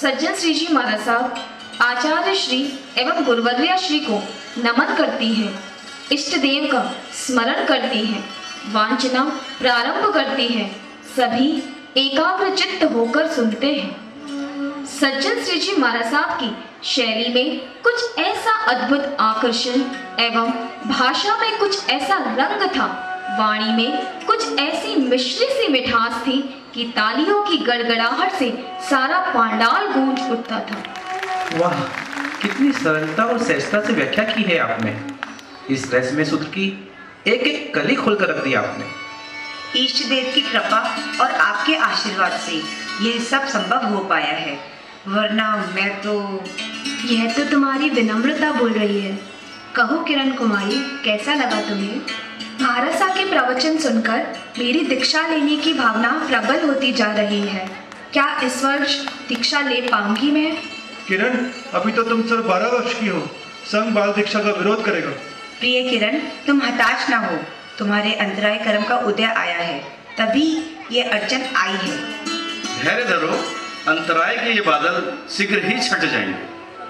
सज्जन श्री जी महाराज साहब आचार्य श्री एवं गुरुवर्या श्री को नमन करती हैं, इष्ट देव का स्मरण करती हैं, वांचना प्रारंभ करती हैं। सभी एकाग्र चित्त होकर सुनते हैं। सज्जन श्री जी महाराज साहब की शैली में कुछ ऐसा अद्भुत आकर्षण एवं भाषा में कुछ ऐसा रंग था, वाणी में कुछ ऐसी मिश्री सी मिठास थी कि तालियों की गड़गड़ाहट से सारा पांडाल गूंज उठता था। वाह, कितनी सरलता और सहजता से व्याख्या की है आपने। इस रहस्यमय सूत्र की एक एक कली खोलकर रख दी आपने। इष्ट देव की कृपा और आपके आशीर्वाद से यह सब संभव हो पाया है, वरना मैं तो। यह तो तुम्हारी विनम्रता बोल रही है। कहो किरण कुमारी, कैसा लगा तुम्हें? महाराज साहब के प्रवचन सुनकर मेरी दीक्षा लेने की भावना प्रबल होती जा रही है। क्या इस वर्ष दीक्षा ले पाऊंगी मैं? किरण, अभी तो तुम सिर्फ 12 वर्ष की हो। संघ बाल दीक्षा का विरोध करेगा। प्रिय किरण, तुम हताश न हो। तुम्हारे अंतराय कर्म का उदय आया है, तभी ये अड़चन आई है। धैर्य धरो, अंतराय के ये बादल शीघ्र ही छट जाएंगे।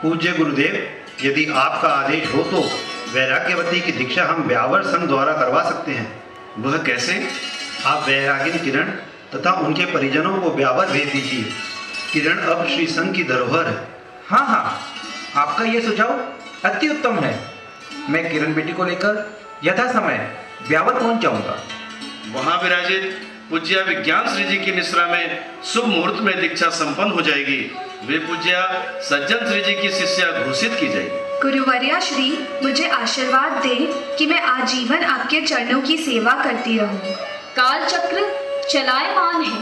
पूज्य गुरुदेव, यदि आपका आदेश हो तो वैराग्यवती की दीक्षा हम ब्यावर संघ द्वारा करवा सकते हैं। वह कैसे? आप वैरागिन किरण तथा उनके परिजनों को ब्यावर भेज दीजिए। किरण अब श्री संघ की धरोहर है। हाँ हाँ, आपका यह सुझाव अति उत्तम है। मैं किरण बेटी को लेकर यथा समय ब्यावर पहुंच जाऊंगा। वहां विराजित पूज्या विज्ञान श्री जी की निश्रा में शुभ मुहूर्त में दीक्षा संपन्न हो जाएगी। वे पूज्या सज्जन श्री जी की शिष्या घोषित की जाएगी। गुरुवर्या श्री, मुझे आशीर्वाद दें कि मैं आजीवन आपके चरणों की सेवा करती रहूं। काल चक्र चलायमान है।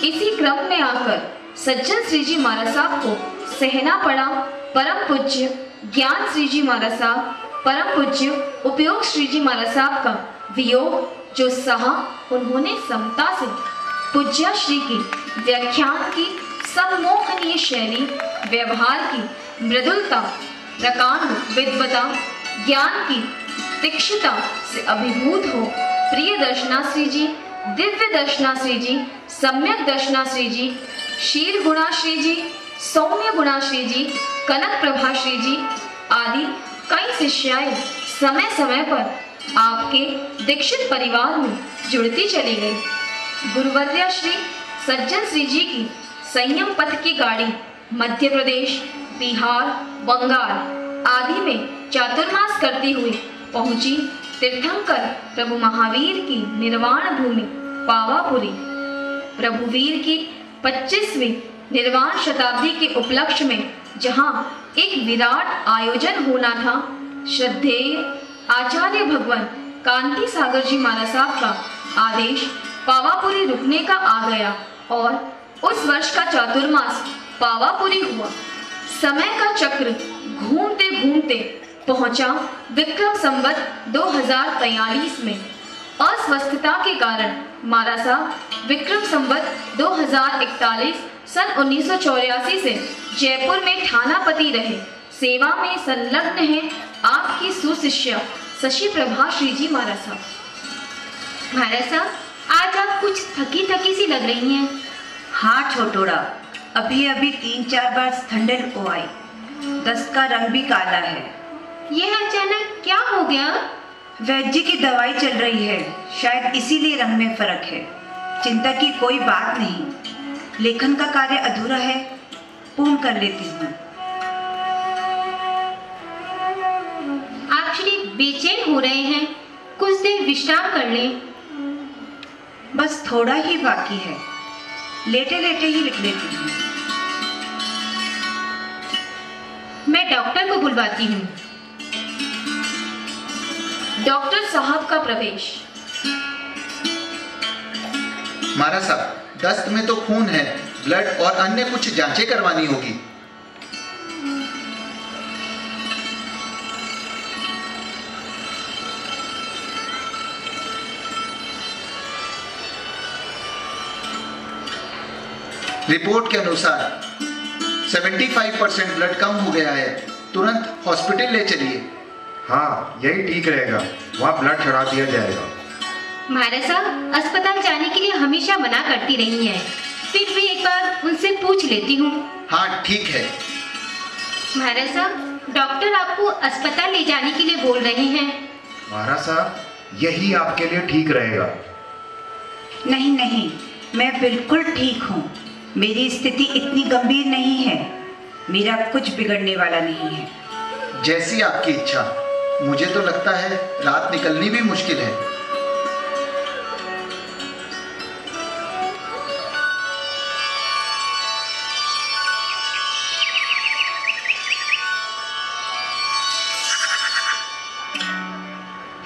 इसी क्रम में आकर सज्जन श्री जी महाराज साहब को सहना पड़ा परम पूज्य ज्ञान श्री जी महाराज साहब, परम पूज्य उपयोग श्री जी महाराज साहब का वियोग जो सहा उन्होंने समता से। पूज्या श्री की व्याख्यान की सम्मोहनीय शैली, व्यवहार की मृदुलता, प्रकांड विद्वता, ज्ञान की तीक्ष्णता से अभिभूत हो प्रिय दर्शना श्री जी, दिव्य दर्शना श्री जी, सम्यक दर्शना श्री जी, शील गुणा श्री जी, सौम्य गुणा श्री जी, कनक प्रभा श्री जी आदि कई शिष्याएं समय समय पर आपके दीक्षित परिवार में जुड़ती चली गई। गुरुवर्या श्री सज्जन श्री जी की संयम पथ की गाड़ी मध्य प्रदेश, बिहार, बंगाल आदि में चातुर्मास करती हुई पहुंची तीर्थंकर प्रभु महावीर की निर्वाण भूमि पावापुरी। प्रभु वीर की 25वीं निर्वाण शताब्दी के उपलक्ष्य में जहां एक विराट आयोजन होना था, श्रद्धेय आचार्य भगवान कांति सागर जी महाराज साहब का आदेश पावापुरी रुकने का आ गया और उस वर्ष का चातुर्मास पावापुरी हुआ। समय का चक्र घूमते घूमते पहुंचा विक्रम संवत 2043 में। अस्वस्थता के कारण मारा साहब विक्रम संवत 2041 सन 1984 से जयपुर में थानापति रहे। सेवा में संलग्न है आपकी सुशिष्या शशि प्रभा श्री जी महाराज साहब। महाराज साहब, आज आप कुछ थकी थकी सी लग रही हैं। हाँ छोटोड़ा, अभी अभी 3-4 बार ठंडक को आई, दस्त का रंग भी काला है। यह अचानक क्या हो गया? वैद्य जी की दवाई चल रही है, शायद इसीलिए रंग में फर्क है। चिंता की कोई बात नहीं, लेखन का कार्य अधूरा है, पूर्ण कर लेती हूँ। आप श्री बेचैन हो रहे हैं, कुछ देर विश्राम कर लें। बस थोड़ा ही बाकी है, लेटे लेटे ही लिख लेती हूँ। मैं डॉक्टर को बुलवाती हूँ। डॉक्टर साहब का प्रवेश। मारा साहब, दस्त में तो खून है, ब्लड और अन्य कुछ जांचें करवानी होगी। रिपोर्ट के अनुसार 75% ब्लड कम हो गया है, तुरंत हॉस्पिटल ले चलिए। हाँ, यही ठीक रहेगा, वहाँ ब्लड चढ़ा दिया जाएगा। महाराज साहब, अस्पताल जाने के लिए हमेशा मना करती रही हैं, फिर भी एक बार उनसे पूछ लेती हूँ। हाँ ठीक है। महाराज साहब, डॉक्टर आपको अस्पताल ले जाने के लिए बोल रहे हैं। महाराज साहब, यही आपके लिए ठीक रहेगा। नहीं नहीं, मैं बिल्कुल ठीक हूँ। मेरी स्थिति इतनी गंभीर नहीं है, मेरा कुछ बिगड़ने वाला नहीं है। जैसी आपकी इच्छा। मुझे तो लगता है रात निकलनी भी मुश्किल है।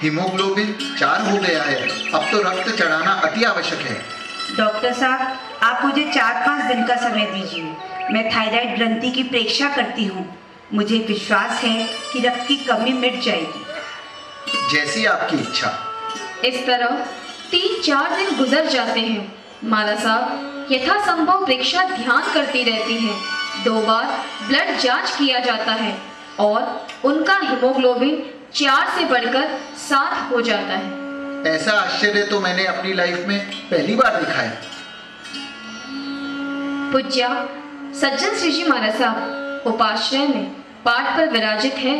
हीमोग्लोबिन 4 हो गया है, अब तो रक्त चढ़ाना अति आवश्यक है। डॉक्टर साहब, आप मुझे 4-5 दिन का समय दीजिए, मैं थायराइड ग्रंथि की परीक्षा करती हूँ। मुझे विश्वास है कि रक्त की कमी मिट जाएगी। जैसी आपकी इच्छा। इस तरह 3-4 दिन गुजर जाते हैं। माला साहब यथासंभव परीक्षा ध्यान करती रहती हैं। 2 बार ब्लड जांच किया जाता है और उनका हीमोग्लोबिन 4 से बढ़कर 7 हो जाता है। ऐसा आश्चर्य तो मैंने अपनी लाइफ में पहली बार देखा है। पूज्या सज्जन श्री जी महाराज साहब उपाश्रय में पाठ पर विराजित है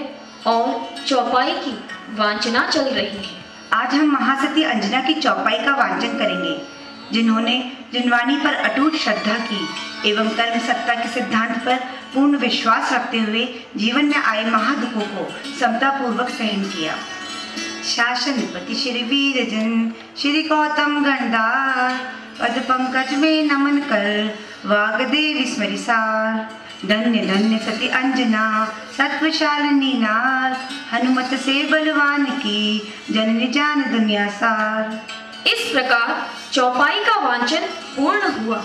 और चौपाई की वांचना चल रही है। आज हम महासती अंजना की चौपाई का वांचन करेंगे, जिन्होंने जिनवानी पर अटूट श्रद्धा की एवं कर्म सत्ता के सिद्धांत पर पूर्ण विश्वास रखते हुए जीवन में आए महादुखों को समता पूर्वक सहन किया। शासनपति श्री वीरजन श्री गौतम गंडार पद पंकज में नमन कर वागदेवी स्मरिसार। धन्य धन्य सती अंजना सत्वशालिनी नार, हनुमत से बलवान की जननी जान दुनिया सार। इस प्रकार चौपाई का वांचन पूर्ण हुआ।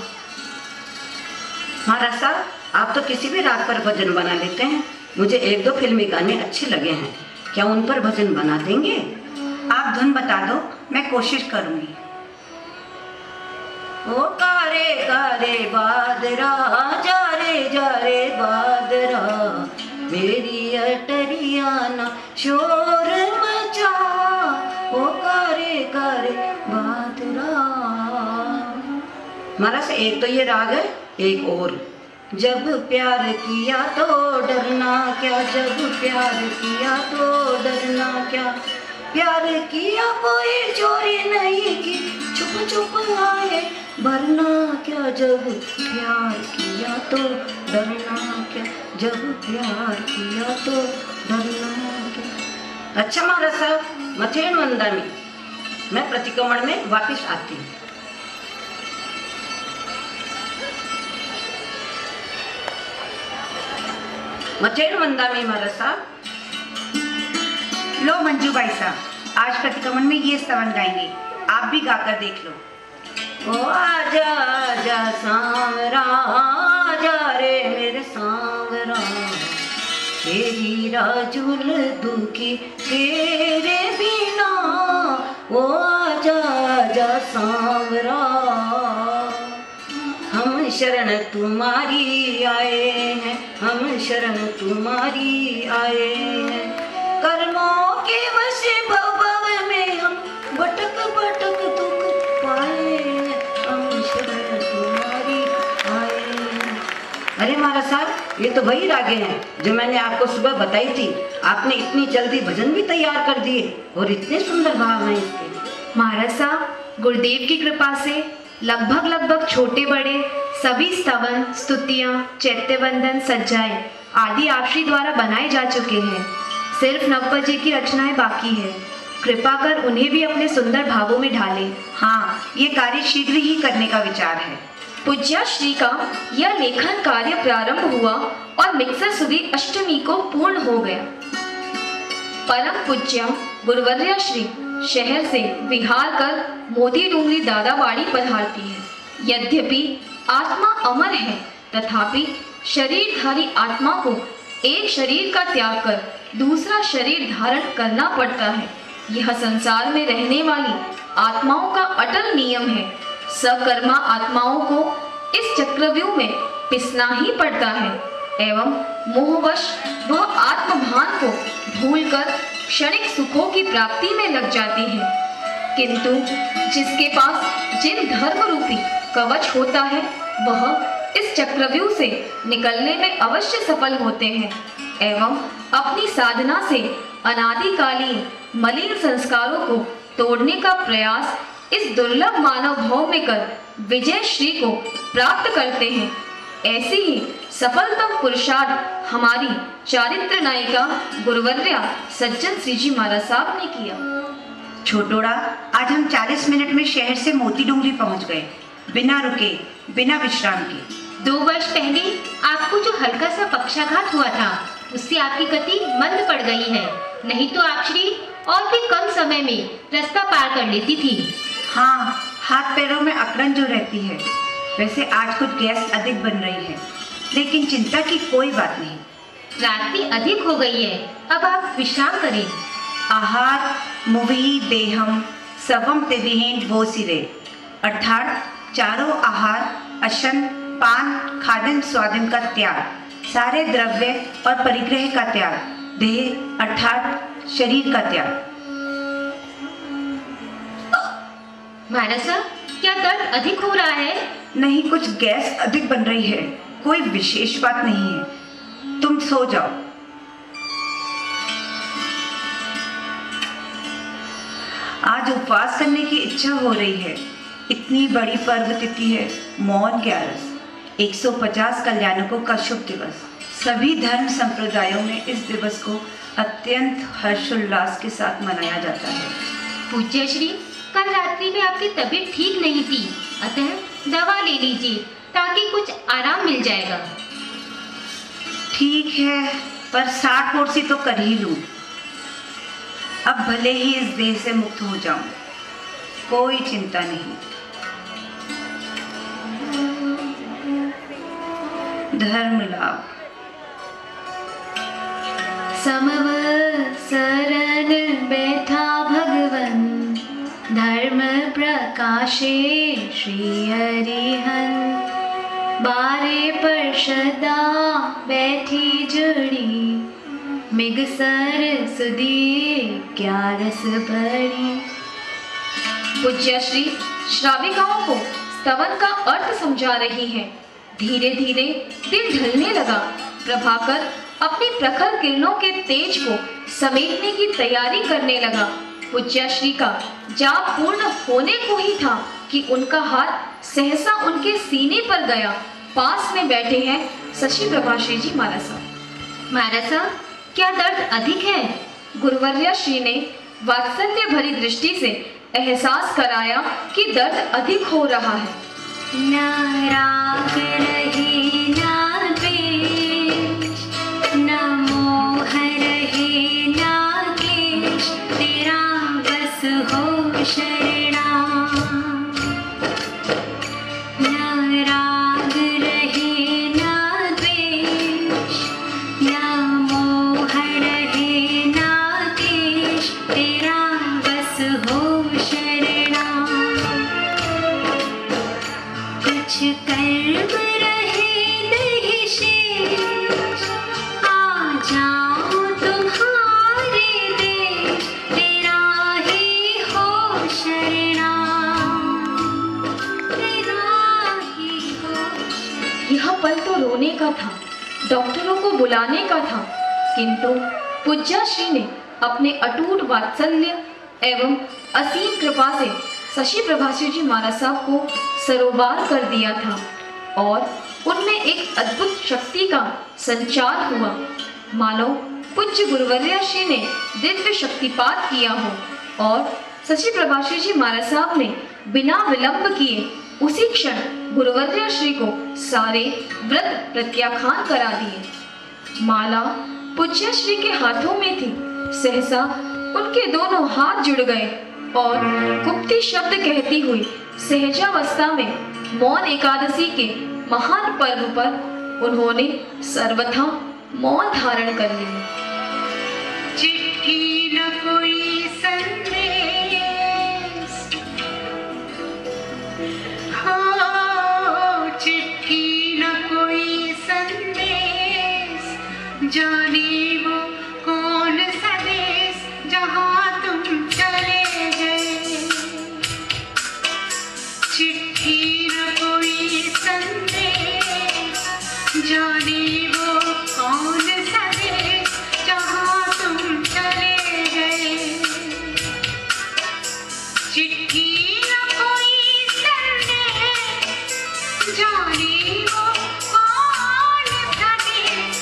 महाराज साहब, आप तो किसी भी राग पर भजन बना लेते हैं। मुझे 1-2 फिल्मी गाने अच्छे लगे हैं, क्या उन पर भजन बना देंगे? आप धुन बता दो, मैं कोशिश करूंगी। ओ कारे कारे बादरा जा रे बादरा, मेरी अटरिया ना शोर मचा। ओ कारे कारे बादरा। हमारा से एक तो ये राग है, एक और। जब प्यार किया तो डरना क्या, जब प्यार किया तो डरना क्या, प्यार किया कोई चोरी नहीं की, छुप छुप आए भरना क्या, जब प्यार किया तो डरना क्या, जब प्यार किया तो डरना क्या। अच्छा महाराज साहब, मथेन वंदा में मैं प्रतिक्रमण में वापिस आती हूँ। मथेन वंदा में महाराज साहब। लो मंजू भाई साहब, आज प्रतिक्रमण में ये स्तवन गाएंगे, आप भी गाकर देख लो। ओ आजा आजा सांवरा आजा रे मेरे सांवरा, तेरी राजुल दुखी तेरे बिना, ओ आजा आजा सांवरा। हम शरण तुम्हारी आए हैं, हम शरण तुम्हारी आए हैं, कर्मों के वश भव भव में हम भटक भटक दुख पाए हैं, हम शरण तुम्हारी आए हैं। अरे महाराज साहब, ये तो वही रागे हैं जो मैंने आपको सुबह बताई थी। आपने इतनी जल्दी भजन भी तैयार कर दिए और इतने सुंदर भाव हैं इसके। महाराज साहब, गुरुदेव की कृपा से लगभग छोटे बड़े सभी स्तवन, स्तुतियाँ, चैत्यवंदन, सज्जाएं आदि आप श्री द्वारा बनाए जा चुके हैं। सिर्फ नवपद जी की रचनाएं बाकी है। कृपा कर उन्हें भी अपने सुंदर भावों में ढालें। हाँ, ये कार्य शीघ्र ही करने का विचार है। पूज्या श्री का यह लेखन कार्य प्रारंभ हुआ और मिक्सर सुदी अष्टमी को पूर्ण हो गया। परम पूज्य गुरुवर्या श्री शहर से विहार कर मोती डूंगरी दादावाड़ी पधारती है। यद्यपि आत्मा अमर है, तथापि शरीरधारी आत्मा को एक शरीर का त्याग कर दूसरा शरीर धारण करना पड़ता है। यह संसार में रहने वाली आत्माओं का अटल नियम है। सकर्मा आत्माओं को इस चक्रव्यूह में पिसना ही पड़ता है एवं मोहवश वह आत्मभान को भूलकर क्षणिक सुखों की प्राप्ति में लग जाती है। किंतु जिसके पास जिन धर्म रूपी कवच होता है वह इस चक्रव्यूह से निकलने में अवश्य सफल होते हैं एवं अपनी साधना से अनादिकालीन मलिन संस्कारों को तोड़ने का प्रयास इस दुर्लभ मानव भाव में कर विजय श्री को प्राप्त करते हैं। ऐसी ही सफलतम पुरुषार्थ हमारी चारित्र नायिका गुरुवर्या सज्जन श्री जी महाराज साहब ने किया। छोटोड़ा, आज हम 40 मिनट में शहर से मोती डूंगरी पहुंच गए, बिना रुके, बिना विश्राम के। 2 वर्ष पहले आपको जो हल्का सा पक्षाघात हुआ था, उससे आपकी गति मंद पड़ गई है। नहीं तो आप श्री और भी कम समय में रास्ता पार कर लेती थी। हाँ, हाथ पैरों में अकड़न जो रहती है। वैसे आज कुछ गैस अधिक बन रही है, लेकिन चिंता की कोई बात नहीं। रात भी अधिक हो गई है, अब आप विश्राम करें। आहार मुवही देहम सवम तिविहीन वो सिरे, अर्थात चारों आहार, अशन, पान, खादन, स्वादन का त्याग, सारे द्रव्य और परिग्रह का त्याग, देह अर्थात शरीर का त्याग। महाराज साहब, क्या दर्द अधिक हो रहा है? नहीं, कुछ गैस अधिक बन रही है, कोई विशेष बात नहीं है। तुम सो जाओ। आज उपवास करने की इच्छा हो रही है। इतनी बड़ी पर्व तिथि है, मौन ग्यारस, 150 कल्याणकों का शुभ दिवस। सभी धर्म संप्रदायों में इस दिवस को अत्यंत हर्षोल्लास के साथ मनाया जाता है। पूज्य श्री, कल रात्रि में आपकी तबीयत ठीक नहीं थी, अतः दवा ले लीजिए ताकि कुछ आराम मिल जाएगा। ठीक है, पर 60 कोर्सी तो कर ही लूं। अब भले ही इस देह से मुक्त हो जाऊं, कोई चिंता नहीं। धर्म लाभ। समवसरन बैठा भगवन, धर्म प्रकाशे श्री हरिहन, बारे पर सदा बैठी जुड़ी, मिगसर सुधी क्या रस भरी। पूज्य श्री श्राविकाओं को स्तवन का अर्थ समझा रही हैं। धीरे धीरे दिन ढलने लगा। प्रभाकर अपनी प्रखर किरणों के तेज को समेटने की तैयारी करने लगा। पूज्य श्री का जाप पूर्ण होने को ही था कि उनका हाथ सहसा उनके सीने पर गया। पास में बैठे हैं शशि प्रभाश्री जी महाराज साहब। महाराज साहब, क्या दर्द अधिक है? गुरुवर्या श्री ने वात्सल्य भरी दृष्टि से एहसास कराया कि दर्द अधिक हो रहा है। न राग रहे न द्वेष, न मोह रहे न क्लेश, तेरा बस हो शरणा। बुलाने का था, किंतु पूज्याश्री ने अपने अटूट वात्सल्य एवं असीम कृपा से शशि प्रभासी जी महाराज साहब को सरोबार कर दिया था और उनमें एक अद्भुत शक्ति का संचार हुआ, मानो पूज्य गुरुवर्य श्री ने दिव्य शक्तिपात किया हो और शशि प्रभासी जी महाराज साहब ने बिना विलंब किए उसी क्षण गुरुवर्य श्री को सारे व्रत प्रत्याख्यान करा दिए। माला पूज्य श्री के हाथों में थी, सहसा उनके दोनों हाथ जुड़ गए और गुप्ती शब्द कहती हुई सहजावस्था में मौन एकादशी के महान पर्व पर उन्होंने सर्वथा मौन धारण कर लिया। चिट्ठी न कोई संदेश हो, चिट्ठी न कोई संदेश, जाने वो कौन सा देश जहाँ तुम चले गए। चिट्ठी न कोई संदेश, जाने वो कौन सा देश जहाँ तुम चले गए। चिट्ठी न कोई संदेश, जाने वो कौन सा देश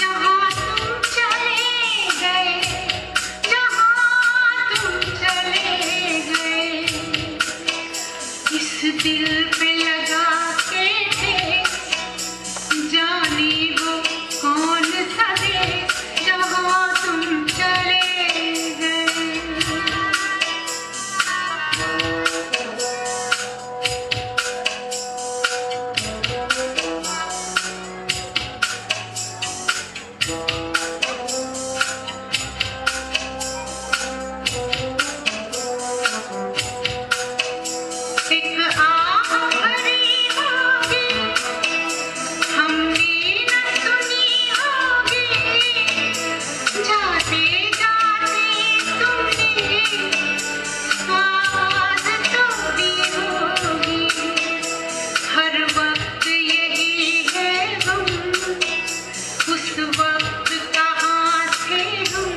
जहाँ तुम चले गए, जहाँ तुम चले गए। इस दिल पे लगा के ठेस, जाने वो कौन सा देश जहाँ तुम चले गए। एक आह भरी होगी, हमने न सुनी होगी, जाते जाते तुमने आवाज़ तो दी होगी। हर वक्त यही है हम, उस वक्त कहाँ थे हम,